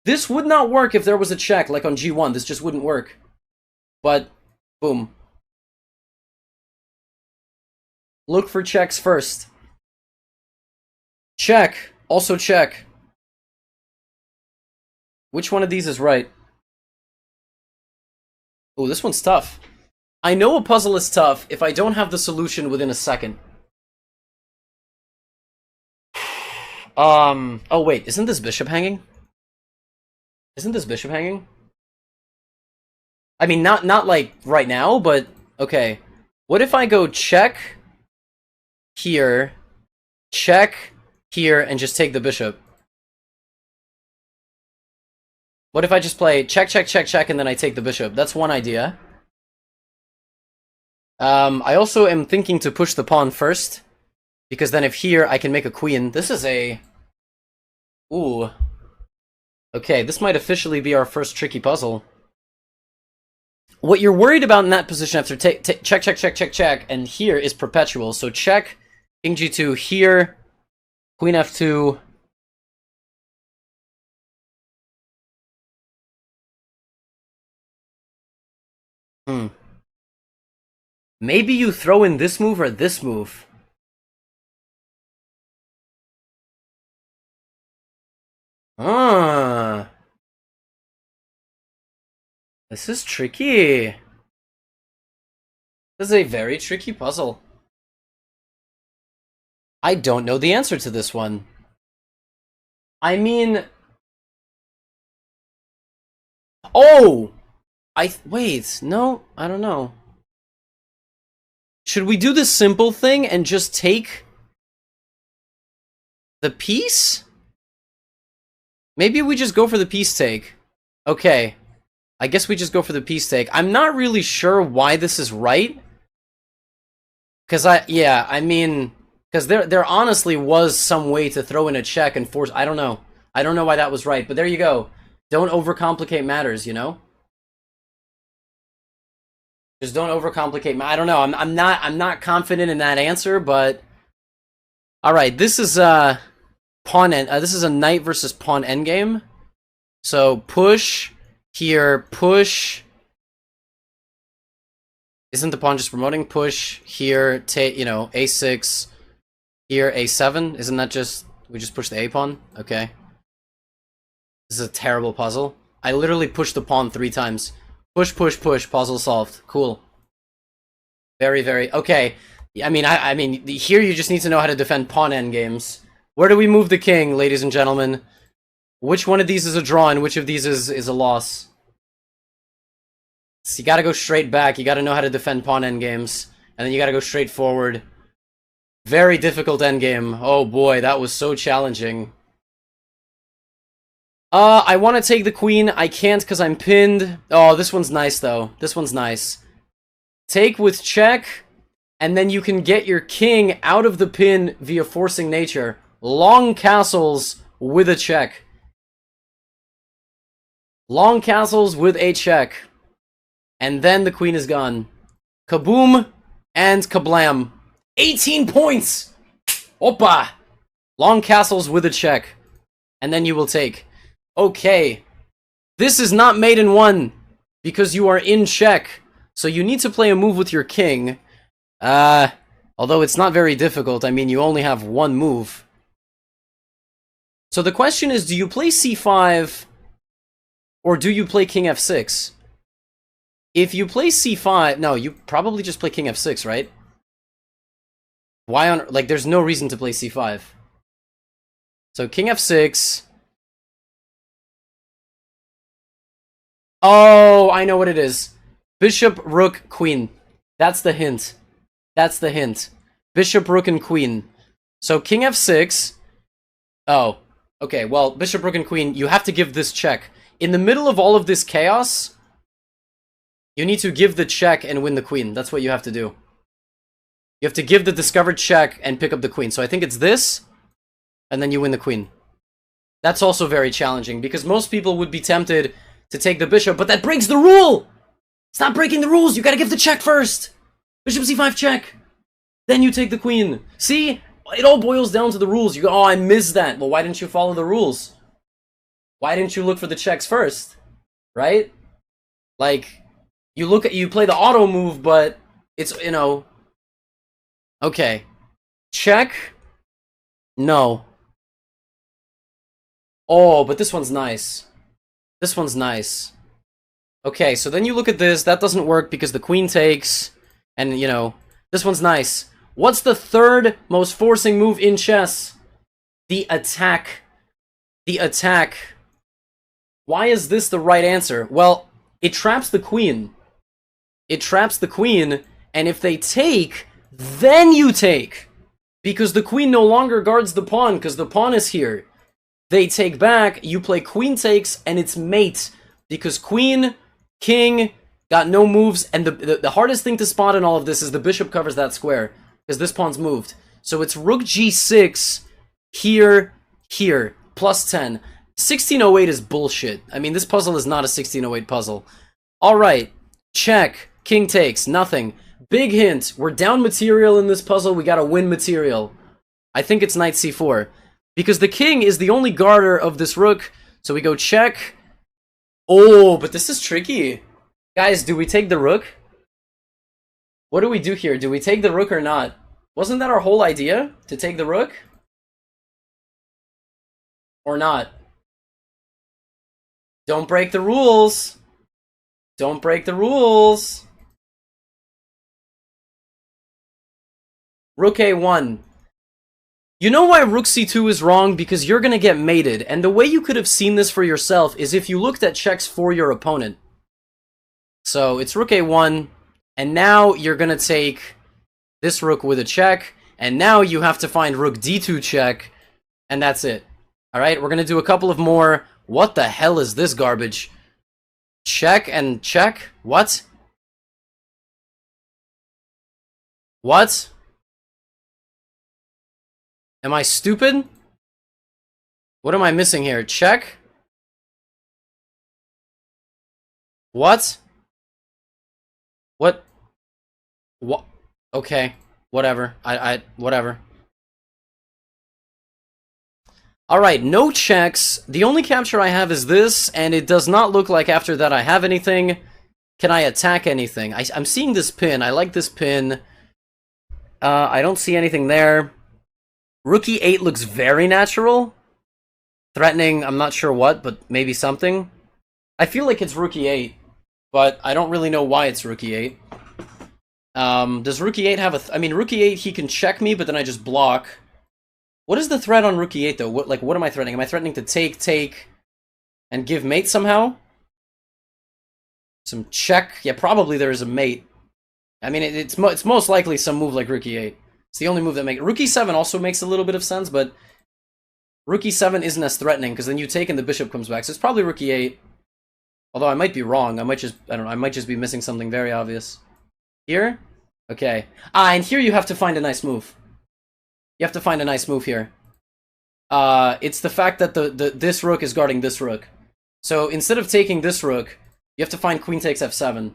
This would not work if there was a check, like on g1. This just wouldn't work. But, boom. Look for checks first. Check. Also check. Which one of these is right? Oh, this one's tough. I know a puzzle is tough if I don't have the solution within a second. Oh wait, isn't this bishop hanging? Isn't this bishop hanging? I mean, not like right now, but okay. What if I go check here, check here, and just take the bishop? What if I just play check, check, check, check, and then I take the bishop? That's one idea. I also am thinking to push the pawn first, because then if here I can make a queen. This is a... Ooh. Okay, this might officially be our first tricky puzzle. What you're worried about in that position after check, check, check, check, check, and here is perpetual. So check, king g2, here, queen f2. Maybe you throw in this move or this move. This is tricky. This is a very tricky puzzle. I don't know the answer to this one. I mean... Oh! Wait, no, I don't know. Should we do the simple thing and just take the piece? Maybe we just go for the piece take. Okay. I guess we just go for the piece take. I'm not really sure why this is right. Because I mean... Because there honestly was some way to throw in a check and force... I don't know. I don't know why that was right, but there you go. Don't overcomplicate matters, you know? Just don't overcomplicate. I don't know. I'm not confident in that answer, but all right. This is this is a knight versus pawn endgame. So push here, push. Isn't the pawn just promoting? Push here, take a6 here, a7. Isn't that just we just push the a pawn? Okay. This is a terrible puzzle. I literally pushed the pawn 3 times. Push, push, push. Puzzle solved. Cool. Very, very... Okay. I mean, here you just need to know how to defend pawn endgames. Where do we move the king, ladies and gentlemen? Which one of these is a draw and which of these is a loss? So you gotta go straight back. You gotta know how to defend pawn endgames. And then you gotta go straight forward. Very difficult endgame. Oh boy, that was so challenging. I want to take the queen. I can't because I'm pinned. Oh, this one's nice, though. This one's nice. Take with check, and then you can get your king out of the pin via forcing nature. Long castles with a check. Long castles with a check. And then the queen is gone. Kaboom and kablam. 18 points! Oppa! Long castles with a check. And then you will take... Okay, this is not mate in 1 because you are in check, so you need to play a move with your king. Although it's not very difficult. I mean, you only have 1 move. So the question is, do you play c5 or do you play king f6? If you play c5, no, you probably just play king f6, right? Why on like? There's no reason to play c5. So king f6. Oh, I know what it is. Bishop, rook, queen. That's the hint. That's the hint. Bishop, rook, and queen. So king f6. Oh, okay. Well, bishop, rook, and queen, you have to give this check. In the middle of all of this chaos, you need to give the check and win the queen. That's what you have to do. You have to give the discovered check and pick up the queen. So I think it's this, and then you win the queen. That's also very challenging, because most people would be tempted to take the bishop, but that breaks the rule! Stop breaking the rules! You gotta give the check first! Bishop c5 check! Then you take the queen. See? It all boils down to the rules. You go, oh, I missed that. Well, why didn't you follow the rules? Why didn't you look for the checks first? Right? Like, you play the auto move, but it's, Okay. Check. No. Oh, but this one's nice. This one's nice. Okay, so then you look at this. That doesn't work because the queen takes. And, you know, this one's nice. What's the third most forcing move in chess? The attack. The attack. Why is this the right answer? Well, it traps the queen. It traps the queen, and if they take, then you take. Because the queen no longer guards the pawn, because the pawn is here. They take back, you play queen takes, and it's mate. Because queen, king, got no moves, and the hardest thing to spot in all of this is the bishop covers that square. Because this pawn's moved. So it's rook g6, here, here, plus 10. 1608 is bullshit. I mean, this puzzle is not a 1608 puzzle. Alright, check, king takes, nothing. Big hint, we're down material in this puzzle, we gotta win material. I think it's knight c4. Because the king is the only guarder of this rook, so we go check. Oh, but this is tricky. Guys, do we take the rook? What do we do here? Do we take the rook or not? Wasn't that our whole idea? To take the rook? Or not? Don't break the rules. Don't break the rules. Rook a1. You know why rook c2 is wrong? Because you're gonna get mated. And the way you could have seen this for yourself is if you looked at checks for your opponent. So it's rook a1. And now you're gonna take this rook with a check. And now you have to find rook d2 check. And that's it. Alright, we're gonna do a couple of more. What the hell is this garbage? Check and check? What? What? Am I stupid? What am I missing here? Check? What? What? What? Okay. Whatever. Whatever. Alright, no checks. The only capture I have is this, and it does not look like after that I have anything. Can I attack anything? I'm seeing this pin. I like this pin. I don't see anything there. Rook e8 looks very natural. Threatening, I'm not sure what, but maybe something. I feel like it's rook e8, but I don't really know why it's rook e8. Does rook e8 have a... I mean, rook e8, he can check me, but then I just block. What is the threat on rook e8, though? What am I threatening? Am I threatening to take, and give mate somehow? Some check? Yeah, probably there is a mate. I mean, it's most likely some move like rook e8. It's the only move that makes... Rook e7 also makes a little bit of sense, but rook e7 isn't as threatening, because then you take and the bishop comes back. So it's probably rook e8. Although I might be wrong. I don't know, I might just be missing something very obvious. Here? Okay. Ah, and here you have to find a nice move. You have to find a nice move here. It's the fact that this rook is guarding this rook. So instead of taking this rook, you have to find queen takes f7.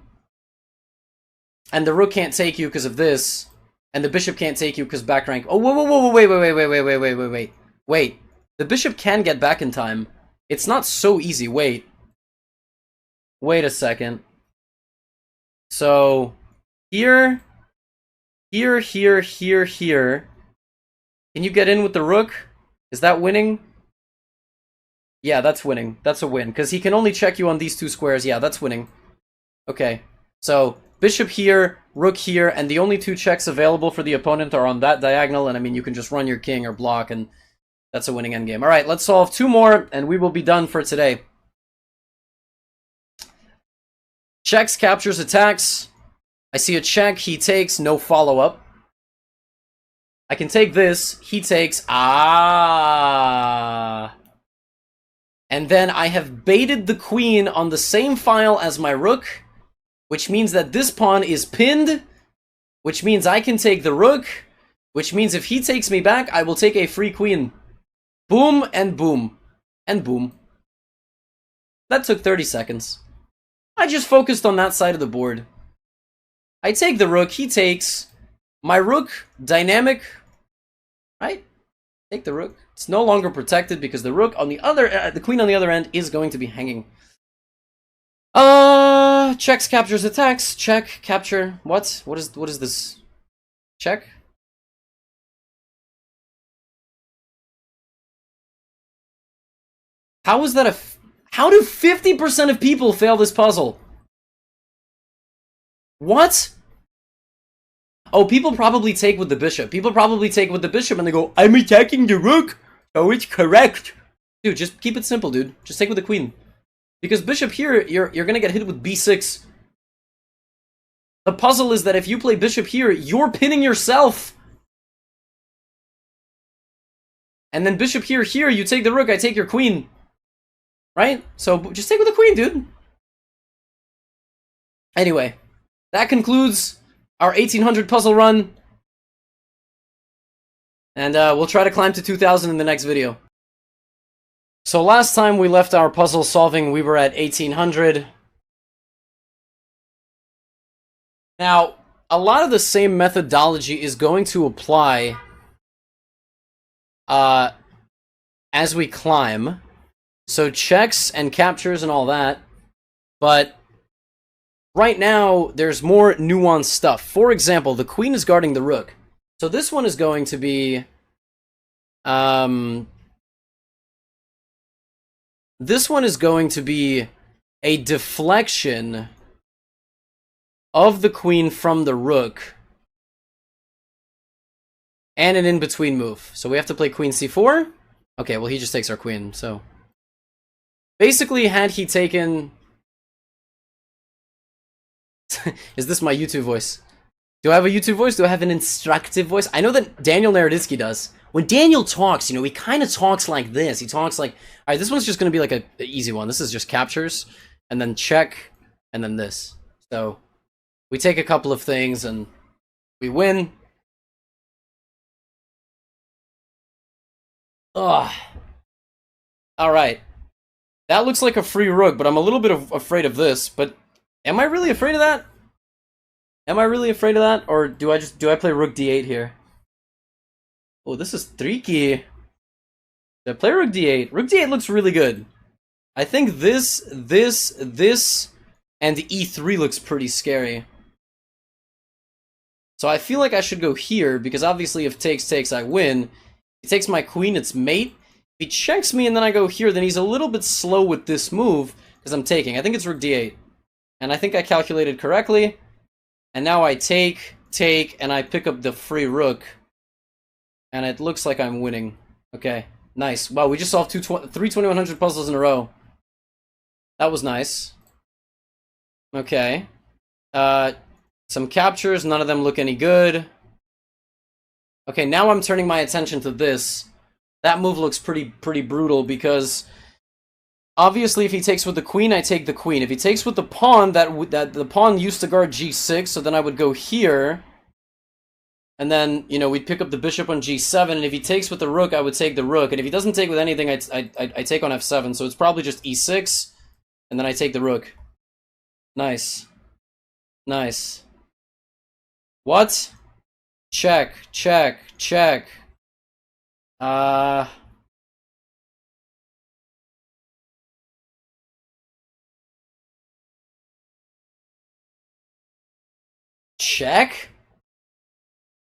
And the rook can't take you because of this. And the bishop can't take you because back rank. Oh, whoa, wait. Wait. The bishop can get back in time. It's not so easy. Wait. Wait a second. So, here. Can you get in with the rook? Is that winning? Yeah, that's winning. That's a win. Because he can only check you on these two squares. Yeah, that's winning. Okay. So, bishop here, rook here, and the only two checks available for the opponent are on that diagonal, and I mean, you can just run your king or block, and that's a winning endgame. Alright, let's solve two more, and we will be done for today. Checks, captures, attacks. I see a check, he takes, no follow-up. I can take this, he takes, and then I have baited the queen on the same file as my rook, which means that this pawn is pinned, which means I can take the rook, which means if he takes me back, I will take a free queen. Boom, and boom, and boom. That took 30 seconds. I just focused on that side of the board. I take the rook, he takes. My rook, dynamic, right? Take the rook. It's no longer protected because the rook on the other, the queen on the other end is going to be hanging. Checks, captures, attacks. Check, capture. What is this? Check. How is that how do 50% of people fail this puzzle? What? Oh, people probably take with the bishop. People probably take with the bishop and they go, I'm attacking the rook. Oh, it's correct. Dude, just keep it simple, dude. Just take with the queen. Because bishop here, you're gonna get hit with b6. The puzzle is that if you play bishop here, you're pinning yourself. And then bishop here, you take the rook, I take your queen. Right? So just take with the queen, dude. Anyway, that concludes our 1800 puzzle run. And we'll try to climb to 2000 in the next video. So last time we left our puzzle solving, we were at 1800. Now, a lot of the same methodology is going to apply as we climb. So checks and captures and all that. But right now, there's more nuanced stuff. For example, the queen is guarding the rook. So this one is going to be... this one is going to be a deflection of the queen from the rook. And an in-between move. So we have to play queen c4. Okay, well he just takes our queen, so... Basically, had he taken... Is this my YouTube voice? Do I have a YouTube voice? Do I have an instructive voice? I know that Daniel Naroditsky does. When Daniel talks, you know, he kind of talks like this. He talks like... Alright, this one's just going to be like an easy one. This is just captures, and then check, and then this. So, we take a couple of things, and we win. Ugh. Alright. That looks like a free rook, but I'm a little bit afraid of this. But am I really afraid of that? Am I really afraid of that? Or do I play rook d8 here? Oh, this is tricky. Do I play rook d8? Rook d8 looks really good. I think this, and e3 looks pretty scary. So I feel like I should go here, because obviously if takes, I win. He takes my queen, it's mate. If he checks me and then I go here, then he's a little bit slow with this move, because I'm taking. I think it's rook d8. And I think I calculated correctly. And now I take, and I pick up the free rook. And it looks like I'm winning. Okay, nice. Wow, we just solved three 2100 puzzles in a row. That was nice. Okay. Some captures, none of them look any good. Okay, now I'm turning my attention to this. That move looks pretty brutal because obviously if he takes with the queen, I take the queen. If he takes with the pawn, that the pawn used to guard g6, so then I would go here. And then, you know, we'd pick up the bishop on g7, and if he takes with the rook, I would take the rook. And if he doesn't take with anything, I take on f7, so it's probably just e6, and then I take the rook. Nice. Nice. What? Check, check, check. Check?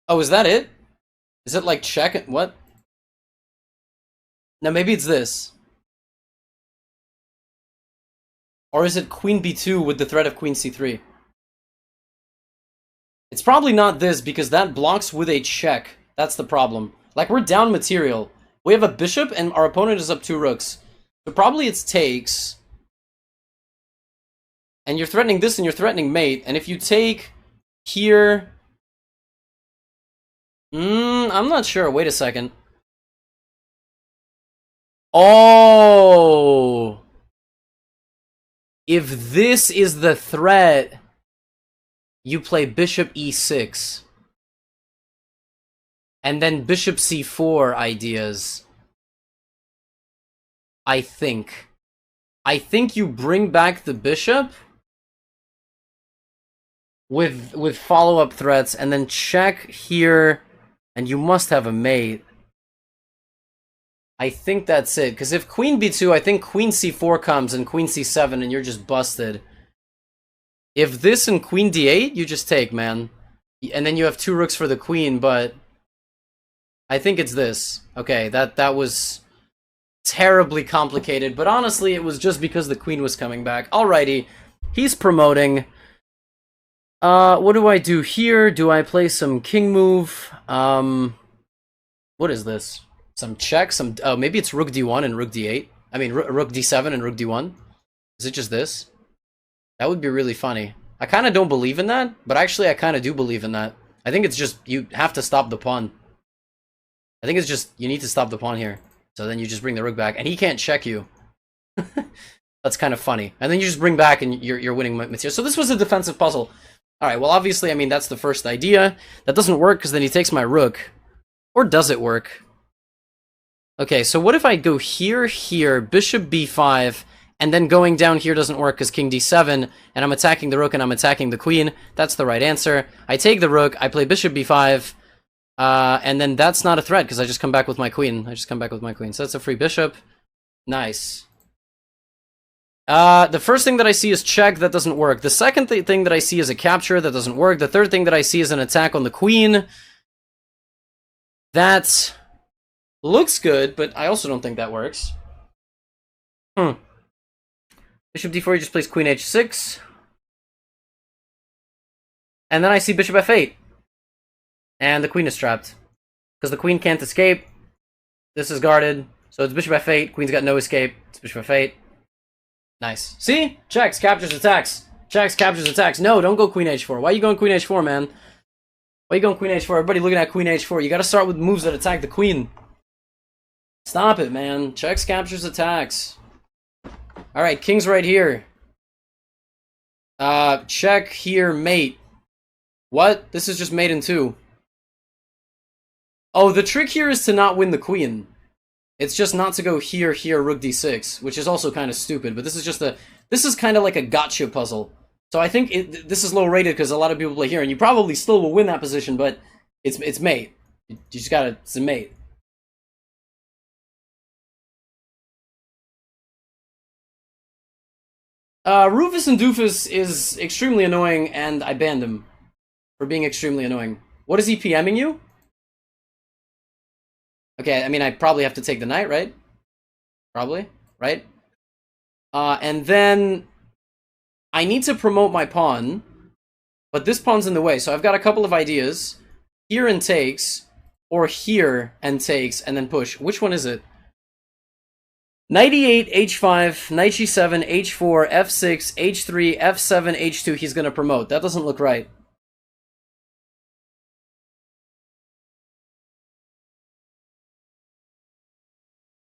Oh, is that it? Is it like check? What? No, maybe it's this. Or is it queen b2 with the threat of queen c3? It's probably not this, because that blocks with a check. That's the problem. Like, we're down material. We have a bishop, and our opponent is up 2 rooks. So probably it's takes. And you're threatening this, and you're threatening mate. And if you take here... I'm not sure. Wait a second. Oh! If this is the threat, you play bishop e6. And then bishop c4 ideas. I think. I think you bring back the bishop with follow-up threats, and then check here, and you must have a mate. I think that's it, because if queen b2, I think queen c4 comes, and queen c7, and you're just busted. If this and queen d8, you just take, man. And then you have 2 rooks for the queen, but... I think it's this. Okay, that was terribly complicated, but honestly, it was just because the queen was coming back. Alrighty, he's promoting. What do I do here? Do I play some king move? What is this? Some check? Oh, maybe it's rook d1 and rook d8. I mean, rook d7 and rook d1. Is it just this? That would be really funny. I kind of don't believe in that, but actually I kind of do believe in that. I think it's just, you have to stop the pawn. I think it's just, you need to stop the pawn here. So then you just bring the rook back, and he can't check you. That's kind of funny. And then you just bring back, and you're winning material. So this was a defensive puzzle. Alright, well obviously, I mean, that's the first idea. That doesn't work, because then he takes my rook. Or does it work? Okay, so what if I go here, here, bishop b5, and then going down here doesn't work because king d7, and I'm attacking the rook and I'm attacking the queen? That's the right answer. I take the rook, I play bishop b5, and then that's not a threat because I just come back with my queen. So that's a free bishop. Nice. The first thing that I see is check. That doesn't work. The second thing that I see is a capture. That doesn't work. The third thing that I see is an attack on the queen. That looks good, but I also don't think that works. Bishop d4, he just plays queen h6. And then I see bishop f8. And the queen is trapped. Because the queen can't escape. This is guarded. So it's bishop f8. Queen's got no escape. It's bishop f8. Nice. See? Checks, captures, attacks. Checks, captures, attacks. No, don't go queen h4. Why are you going queen h4, man? Why are you going queen h4? Everybody looking at queen h4. You gotta start with moves that attack the queen. Stop it, man. Checks, captures, attacks. Alright, king's right here. Check here, mate. What? This is just mate in 2. Oh, the trick here is to not win the queen. It's just not to go here, here, rook d6, which is also kind of stupid, but this is just this is kind of like a gotcha puzzle. So I think this is low rated because a lot of people play here, and you probably still will win that position, but it's mate. You just gotta, it's a mate. Rufus and Doofus is extremely annoying, and I banned him for being extremely annoying. What is he PMing you? Okay, I mean, I probably have to take the knight, right? Probably, right? And then I need to promote my pawn, but this pawn's in the way, so I've got a couple of ideas. Here and takes, or here and takes, and then push. Which one is it? Knight e8, h5, knight g7, h4, f6, h3, f7, h2. He's going to promote. That doesn't look right.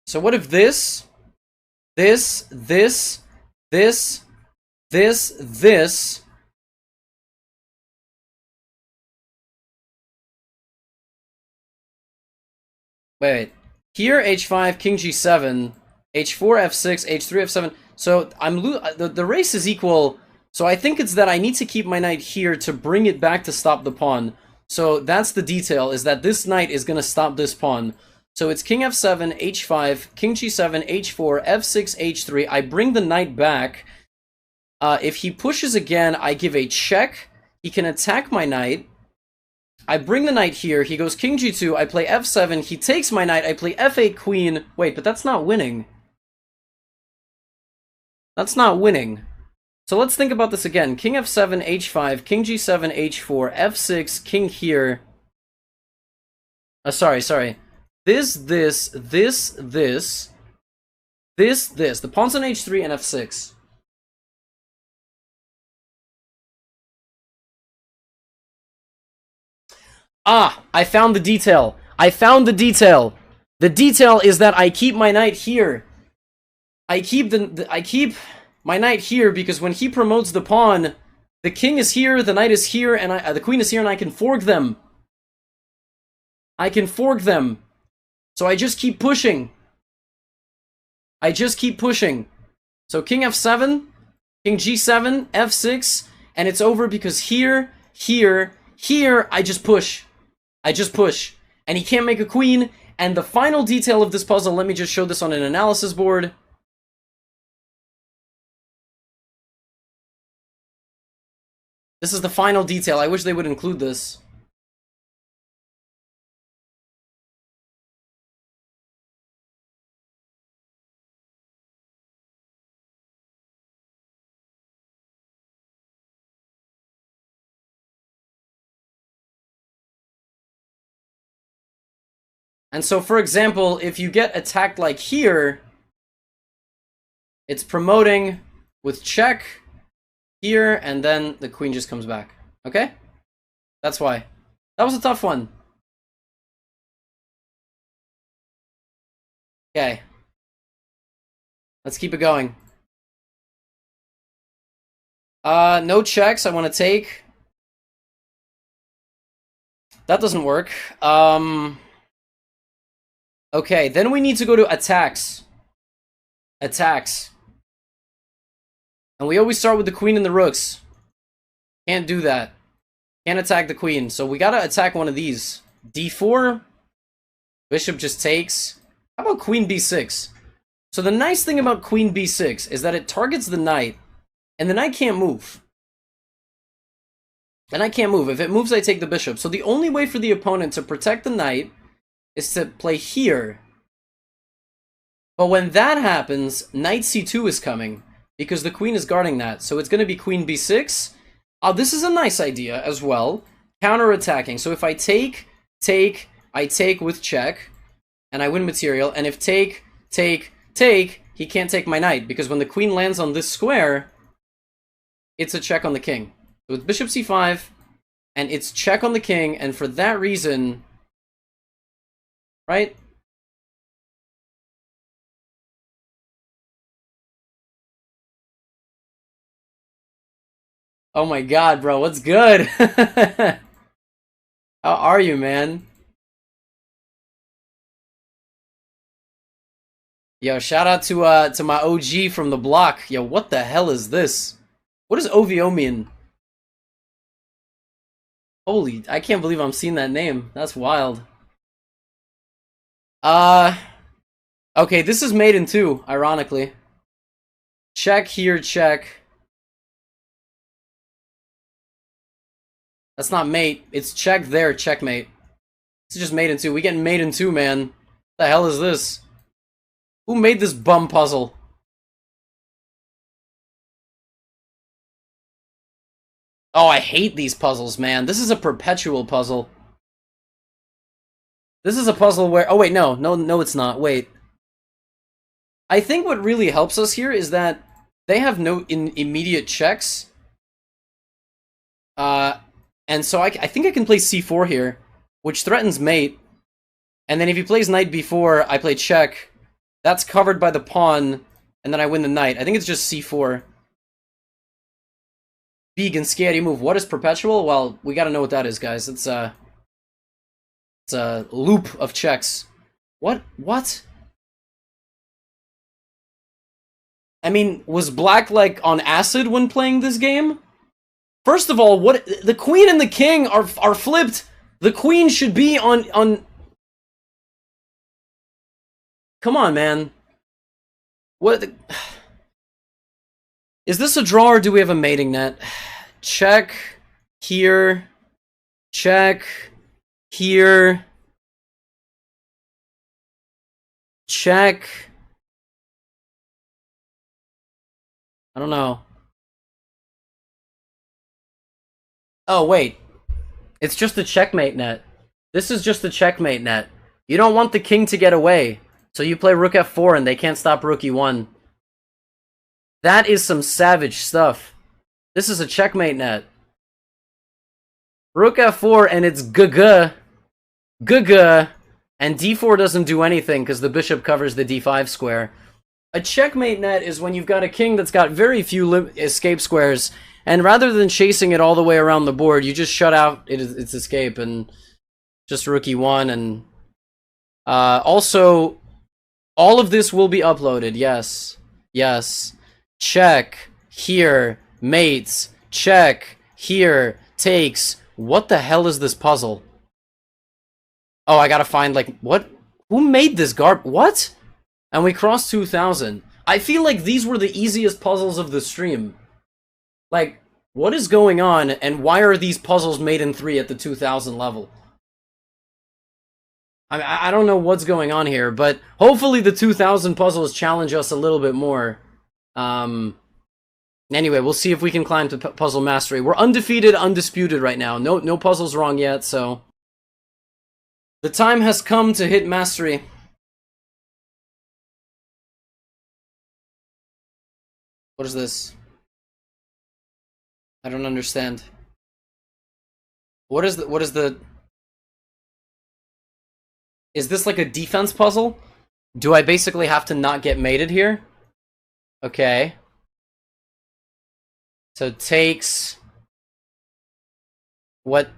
So what if this, this, wait, here h5, king g7, h4, f6, h3, f7. So the race is equal. So I think it's that I need to keep my knight here to bring it back to stop the pawn. So that's the detail, is that this knight is going to stop this pawn. So it's king f7, h5, king g7, h4, f6, h3. I bring the knight back. If he pushes again, I give a check. He can attack my knight. I bring the knight here. He goes king g2. I play f7. He takes my knight. I play f8 queen. Wait, but that's not winning. That's not winning. So let's think about this again. King f7, h5, king g7, h4, f6, king here. Sorry. This. The pawn's on h3 and f6. Ah, I found the detail. The detail is that I keep my knight here. I keep my knight here because when he promotes the pawn, the king is here, the knight is here, and the queen is here, and I can fork them. So I just keep pushing. So king f7, king g7, f6, and it's over because here, I just push. And he can't make a queen. And the final detail of this puzzle, let me just show this on an analysis board. This is the final detail. I wish they would include this. And so, for example, if you get attacked like here, it's promoting with check here, and then the queen just comes back. Okay? That's why. That was a tough one. Okay. Let's keep it going. No checks. I want to take. That doesn't work. Okay, then we need to go to attacks. Attacks. And we always start with the queen and the rooks. Can't do that. Can't attack the queen. So we gotta attack one of these. D4. Bishop just takes. How about queen b6? So the nice thing about queen b6 is that it targets the knight. And the knight can't move. The knight can't move. If it moves, I take the bishop. So the only way for the opponent to protect the knight is to play here. But when that happens, knight c2 is coming. Because the queen is guarding that. So it's going to be queen b6. This is a nice idea as well. Counter-attacking. So if I take, I take with check. And I win material. And if take, he can't take my knight. Because when the queen lands on this square, it's a check on the king. So it's bishop c5. And it's check on the king. And for that reason... Right? Oh my god, bro, what's good? How are you, man? Yo, shout out to my OG from the block. Yo, what the hell is this? What does OVO mean? Holy, I can't believe I'm seeing that name. That's wild. Okay, this is mate in 2, ironically. Check here, check. That's not mate. It's check there, checkmate. This is just mate in 2. We get mate in 2, man. What the hell is this? Who made this bum puzzle? Oh, I hate these puzzles, man. This is a perpetual puzzle. This is a puzzle where... Oh, wait, no, it's not. Wait. I think what really helps us here is that they have no immediate checks. And so I think I can play c4 here, which threatens mate. And then if he plays knight b4, I play check. That's covered by the pawn, and then I win the knight. I think it's just c4. Big and scary move. What is perpetual? Well, we gotta know what that is, guys. It's a loop of checks. What? What? I mean, was black, like, on acid when playing this game? First of all, what the queen and the king are flipped. The queen should be on. Come on, man. What is this a draw or do we have a mating net? Check here. Check here. Check. I don't know. Oh, wait. It's just a checkmate net. This is just a checkmate net. You don't want the king to get away. So you play rook f4 and they can't stop rook e1. That is some savage stuff. This is a checkmate net. Rook f4 and it's g-g. G-g. And d4 doesn't do anything because the bishop covers the d5 square. A checkmate net is when you've got a king that's got very few escape squares. And rather than chasing it all the way around the board, you just shut out its escape and just rook e1. And also, all of this will be uploaded. Yes. Yes. Check. Here. Mates. Check. Here. Takes. What the hell is this puzzle? Oh, I gotta find, like, what? Who made this what? And we crossed 2,000. I feel like these were the easiest puzzles of the stream. Like, what is going on, and why are these puzzles made in 3 at the 2,000 level? I don't know what's going on here, but hopefully the 2,000 puzzles challenge us a little bit more. Anyway, we'll see if we can climb to puzzle mastery. We're undefeated, undisputed right now. No puzzles wrong yet, so... The time has come to hit mastery. What is this? I don't understand. What is the... Is this like a defense puzzle? Do I basically have to not get mated here? Okay. So it takes... What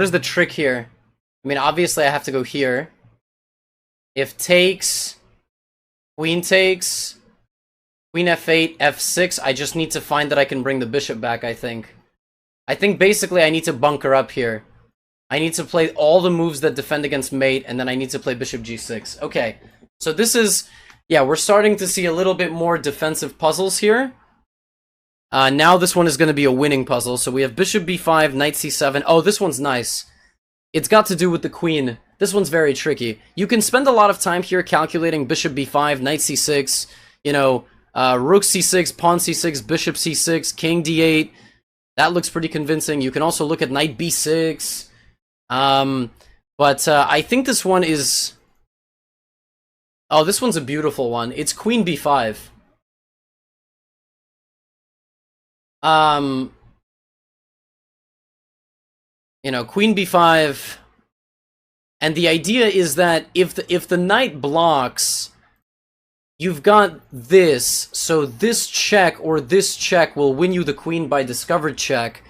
is the trick here? I mean, obviously I have to go here. If takes... Queen takes... Queen f8, f6, I just need to find that I can bring the bishop back, I think. I think basically I need to bunker up here. I need to play all the moves that defend against mate, and then I need to play bishop g6. Okay, so this is... Yeah, we're starting to see a little bit more defensive puzzles here. Now this one is going to be a winning puzzle. So we have bishop b5, knight c7. Oh, this one's nice. It's got to do with the queen. This one's very tricky. You can spend a lot of time here calculating bishop b5, knight c6, you know, rook c6, pawn c6, bishop c6, king d8. That looks pretty convincing. You can also look at knight b6. But I think this one is... Oh, this one's a beautiful one. It's queen b5. You know, queen b5, and the idea is that if the knight blocks, you've got this, so this check or this check will win you the queen by discovered check,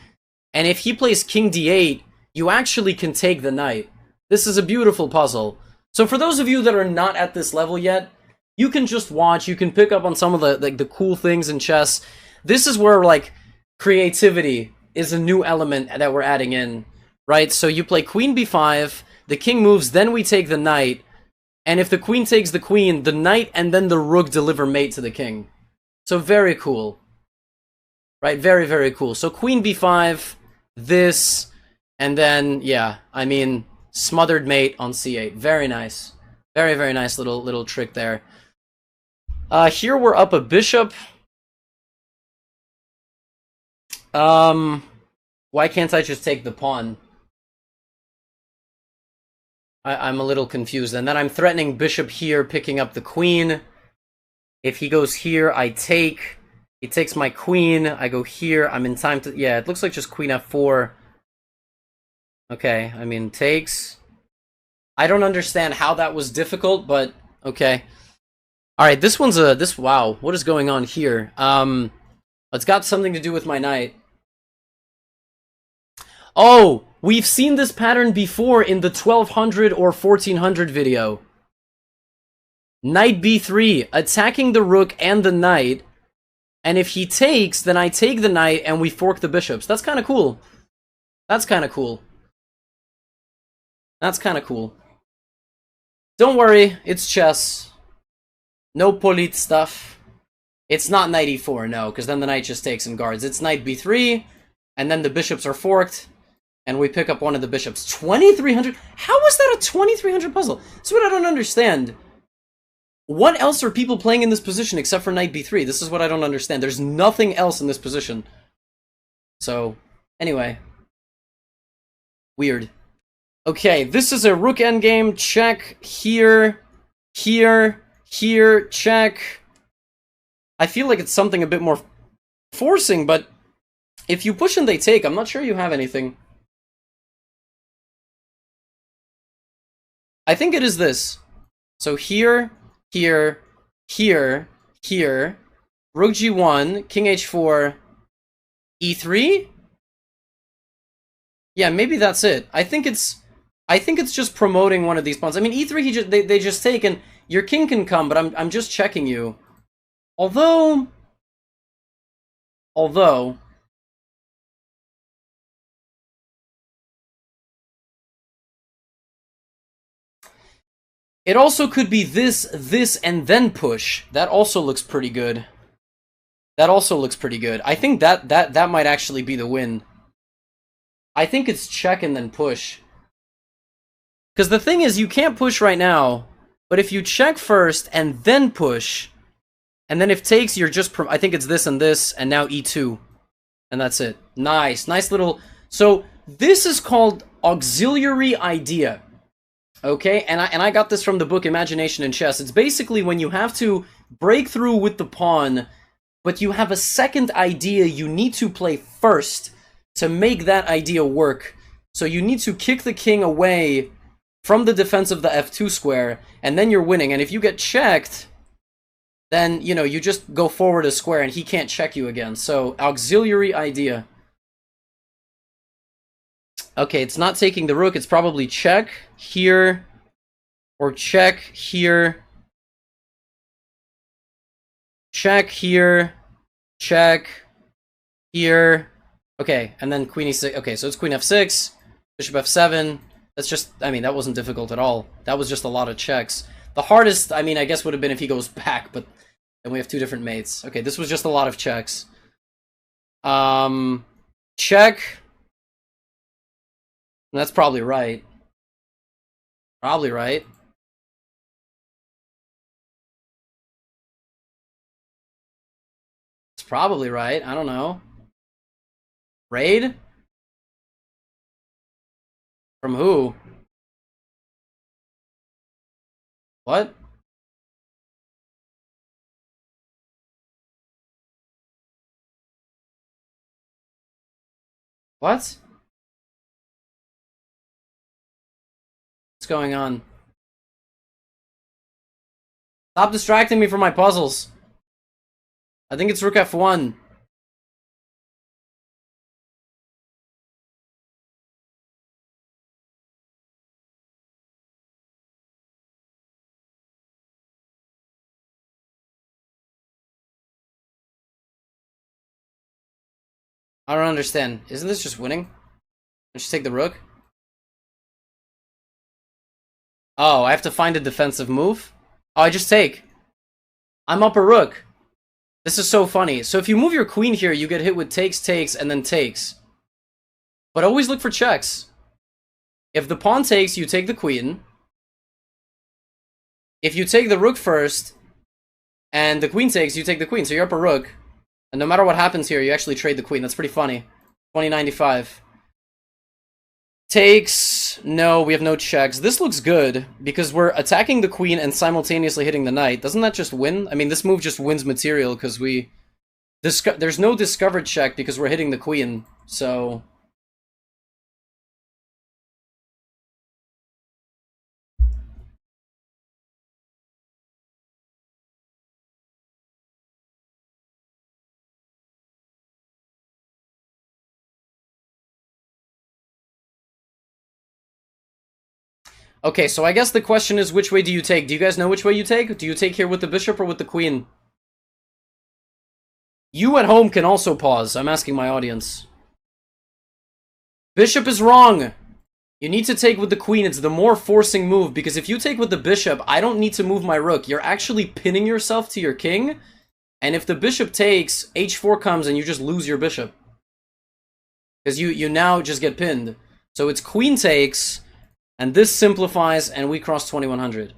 and if he plays king d8, you actually can take the knight. This is a beautiful puzzle. So for those of you that are not at this level yet, you can just watch, you can pick up on some of the cool things in chess. This is where, like, creativity is a new element that we're adding in, right? So you play queen b5, the king moves, then we take the knight, and if the queen takes the queen, the knight and then the rook deliver mate to the king. So very cool, right? Very, very cool. So queen b5, this, and then, yeah, I mean, smothered mate on c8. Very nice. Very, very nice little trick there. Here we're up a bishop. Why can't I just take the pawn? I'm a little confused. And then I'm threatening bishop here, picking up the queen. If he goes here, I take. He takes my queen. I go here. I'm in time to... Yeah, it looks like just queen f4. Okay, I mean, takes. I don't understand how that was difficult, but okay. Alright, this one's a... Wow, what is going on here? It's got something to do with my knight. Oh, we've seen this pattern before in the 1200 or 1400 video. Knight b3, attacking the rook and the knight, and if he takes, then I take the knight and we fork the bishops. That's kind of cool. That's kind of cool. That's kind of cool. Don't worry, it's chess. No polit stuff. It's not knight e4, no, because then the knight just takes and guards. It's knight b3, and then the bishops are forked, and we pick up one of the bishops. 2300? How is that a 2300 puzzle? That's what I don't understand. What else are people playing in this position except for knight b3? This is what I don't understand. There's nothing else in this position. So, anyway. Weird. Okay, this is a rook end game. Check. Here. Here. Here. Check. I feel like it's something a bit more forcing, but if you push and they take, I'm not sure you have anything. I think it is this. So here, here, here, here, rook g1, king h4, e3? Yeah, maybe that's it. I think it's just promoting one of these pawns. I mean, e3 they just take, and your king can come, but I'm just checking you. Although it also could be this, and then push. That also looks pretty good. That also looks pretty good. I think that might actually be the win. I think it's check and then push. Because the thing is, you can't push right now, but if you check first and then push, and then if takes, you're just... I think it's this, and now e2. And that's it. Nice. Nice little... So, this is called auxiliary idea. Okay, and I got this from the book Imagination in Chess. It's basically when you have to break through with the pawn, but you have a second idea you need to play first to make that idea work. So you need to kick the king away from the defense of the f2 square, and then you're winning. And if you get checked, then, you know, you just go forward a square and he can't check you again. So, auxiliary idea. Okay, it's not taking the rook. It's probably check here, or check here, check here, check here. Okay, and then queen e6. Okay, so it's queen f6, bishop f7. That's just, I mean, that wasn't difficult at all. That was just a lot of checks. The hardest, I mean, I guess would have been if he goes back, but then we have two different mates. Okay, this was just a lot of checks. Check. That's probably right. Probably right. It's probably right. I don't know. Raid? From who? What? What? What's going on? Stop distracting me from my puzzles. I think it's rook f1. I don't understand. Isn't this just winning? Don't you take the rook? Oh, I have to find a defensive move? Oh, I just take. I'm up a rook. This is so funny. So if you move your queen here, you get hit with takes, takes, and then takes. But always look for checks. If the pawn takes, you take the queen. If you take the rook first, and the queen takes, you take the queen. So you're up a rook. And no matter what happens here, you actually trade the queen. That's pretty funny. 2095. Takes. No, we have no checks. This looks good, because we're attacking the queen and simultaneously hitting the knight. Doesn't that just win? I mean, this move just wins material, because we... There's no discovered check, because we're hitting the queen. So... Okay, so I guess the question is, which way do you take? Do you guys know which way you take? Do you take here with the bishop or with the queen? You at home can also pause. I'm asking my audience. Bishop is wrong. You need to take with the queen. It's the more forcing move, because if you take with the bishop, I don't need to move my rook. You're actually pinning yourself to your king, and if the bishop takes, h4 comes and you just lose your bishop. Because you now just get pinned. So it's queen takes... And this simplifies, and we cross 2100.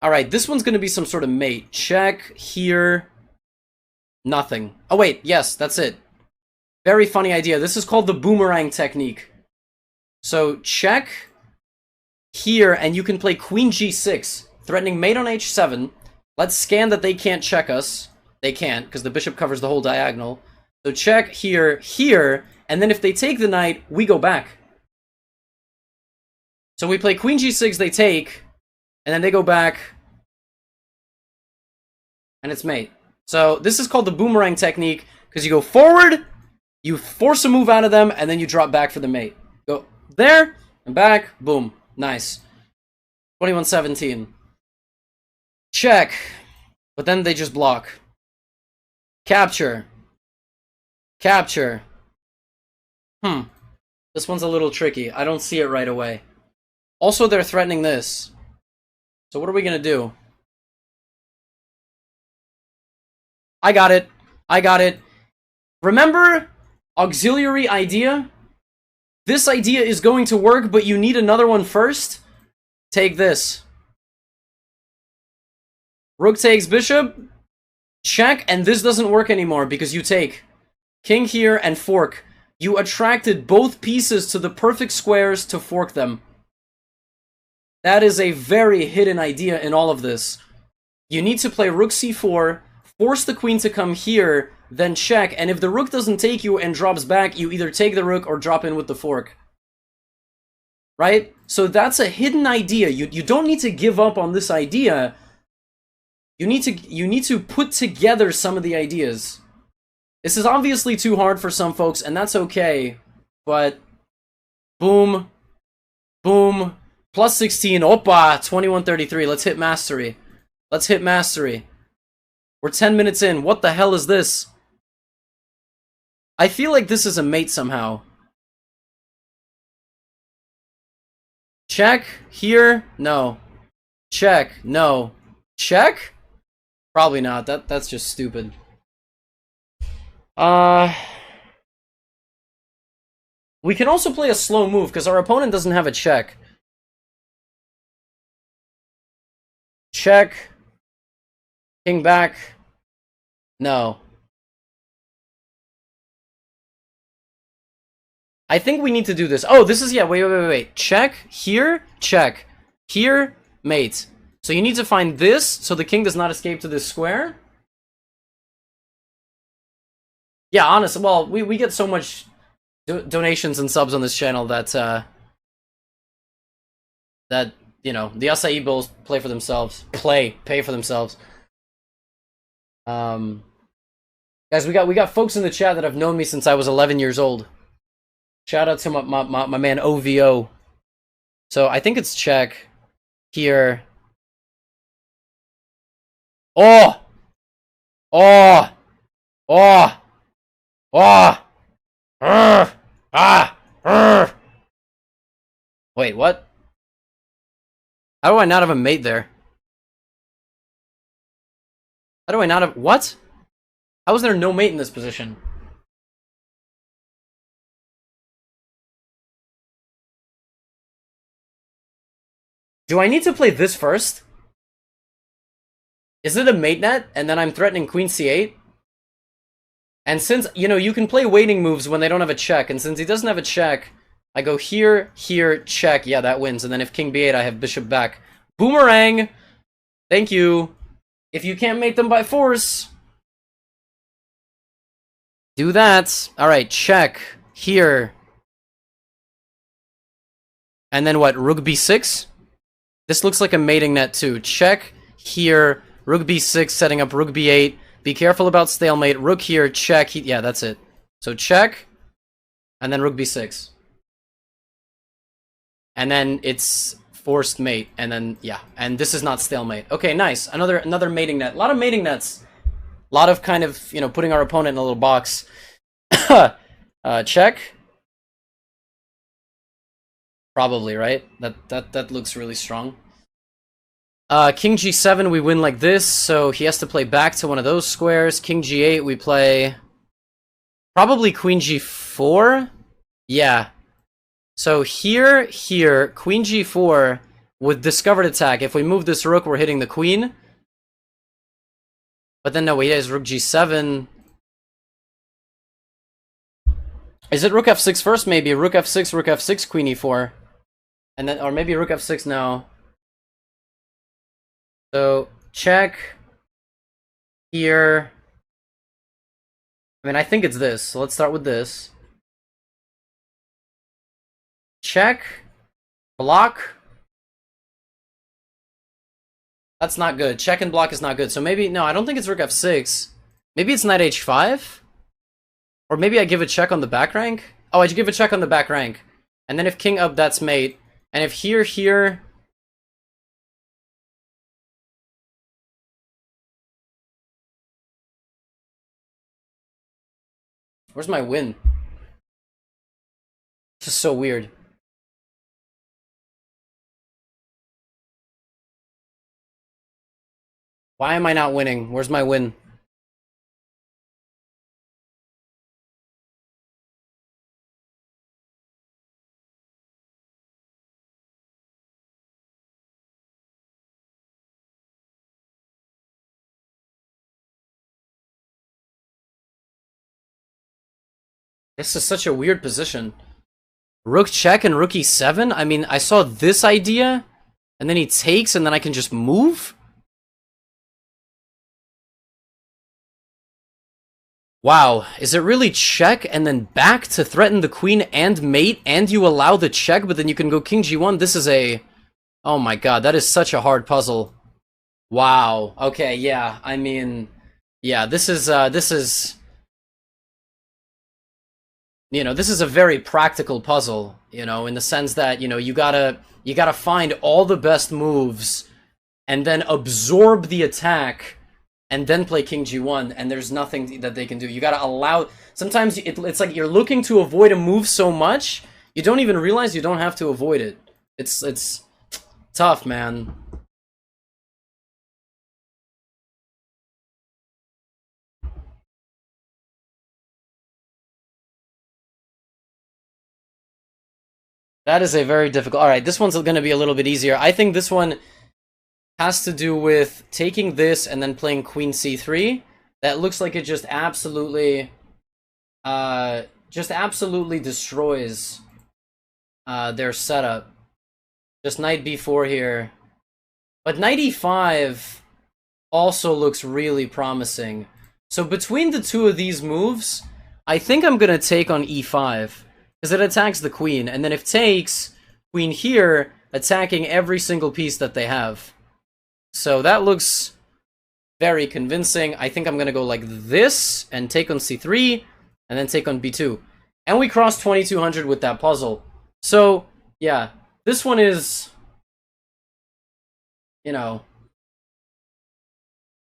Alright, this one's going to be some sort of mate. Check, here, nothing. Oh wait, yes, that's it. Very funny idea. This is called the Boomerang Technique. So, check, here, and you can play queen g6, threatening mate on h7. Let's scan that they can't check us. They can't, because the bishop covers the whole diagonal. So check, here, here, and then if they take the knight, we go back. So we play queen g6, they take, and then they go back, and it's mate. So this is called the Boomerang Technique, because you go forward, you force a move out of them, and then you drop back for the mate. Go there, and back, boom. Nice. 2117. Check. But then they just block. Capture. Capture. This one's a little tricky. I don't see it right away. Also, they're threatening this. So what are we going to do? I got it. I got it. Remember auxiliary idea? This idea is going to work, but you need another one first. Take this. Rook takes bishop. Check, and this doesn't work anymore because you take. King here and fork. You attracted both pieces to the perfect squares to fork them. That is a very hidden idea in all of this. You need to play rook c4, force the queen to come here, then check, and if the rook doesn't take you and drops back, you either take the rook or drop in with the fork. Right? So that's a hidden idea. You don't need to give up on this idea. You need to put together some of the ideas. This is obviously too hard for some folks, and that's okay. But boom, boom, plus 16, opa, 2133. Let's hit mastery. Let's hit mastery. We're 10 minutes in. What the hell is this? I feel like this is a mate somehow. Check. Here. No. Check. No. Check? Probably not. That's just stupid. We can also play a slow move, because our opponent doesn't have a check. Check. King back. No. I think we need to do this. Oh, this is, yeah, wait. Check, here, check. Here, mate. So you need to find this, so the king does not escape to this square. Yeah, honestly, well, we get so much donations and subs on this channel that, you know, the acai bowls play for themselves. Pay for themselves. Guys, we got folks in the chat that have known me since I was 11 years old. Shout out to my man OVO. So I think it's check here. Oh! Oh! Oh! Oh! Wait, what? How do I not have a mate there? How do I not have... What? How is there no mate in this position? Do I need to play this first? Is it a mate net, and then I'm threatening queen c8? And since, you know, you can play waiting moves when they don't have a check, and since he doesn't have a check, I go here, here, check. Yeah, that wins. And then if king b8, I have bishop back. Boomerang! Thank you. If you can't mate them by force, do that. Alright, check. Here. And then what, rook b6? This looks like a mating net too. Check, here, rook b6, setting up rook b8. Be careful about stalemate. Rook here, check. Yeah, that's it. So check, and then rook b6. And then it's forced mate, and then, yeah. And this is not stalemate. Okay, nice. Another mating net. A lot of mating nets. A lot of kind of, you know, putting our opponent in a little box. Check. Probably, right? That looks really strong. King g7, we win like this, so he has to play back to one of those squares. King g8, we play... Probably queen g4? Yeah. So here, queen g4 with discovered attack. If we move this rook, we're hitting the queen. But then no, wait, is rook g7... Is it rook f6 first? Maybe rook f6, queen e4. And then, or maybe rook f6 now. So, check. Here. I mean, I think it's this. So let's start with this. Check. Block. That's not good. Check and block is not good. So maybe, no, I don't think it's rook f6. Maybe it's knight h5? Or maybe I give a check on the back rank? Oh, I give a check on the back rank. And then if king up, that's mate. And if here... Where's my win? This is so weird. Why am I not winning? Where's my win? This is such a weird position. Rook check and rook e7? I mean, I saw this idea, and then he takes, and then I can just move? Wow, is it really check and then back to threaten the queen and mate, and you allow the check, but then you can go king g1? This is a... Oh my god, that is such a hard puzzle. Wow, okay, yeah, I mean... Yeah, this is... You know, this is a very practical puzzle, you know, in the sense that, you know, you gotta find all the best moves, and then absorb the attack, and then play king g1, and there's nothing that they can do. You gotta allow... Sometimes it's like you're looking to avoid a move so much, you don't even realize you don't have to avoid it. It's tough, man. That is a very difficult... Alright, this one's gonna be a little bit easier. I think this one has to do with taking this and then playing queen c3. That looks like it just absolutely destroys their setup. Just knight b4 here. But knight e5 also looks really promising. So between the two of these moves, I think I'm gonna take on e5, because it attacks the queen, and then if takes, queen here, attacking every single piece that they have. So that looks very convincing. I think I'm gonna go like this, and take on c3, and then take on b2. And we crossed 2200 with that puzzle. So, yeah, this one is, you know,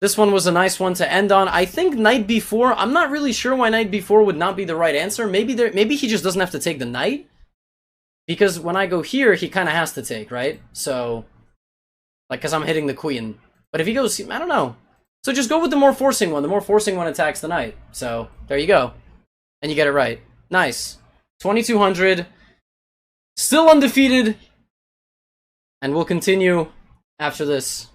this one was a nice one to end on. I think knight b4, I'm not really sure why knight b4 would not be the right answer. Maybe he just doesn't have to take the knight, because when I go here, he kind of has to take, right? So, like, because I'm hitting the queen. But if he goes, I don't know. So just go with the more forcing one. The more forcing one attacks the knight. So, there you go. And you get it right. Nice. 2200. Still undefeated. And we'll continue after this.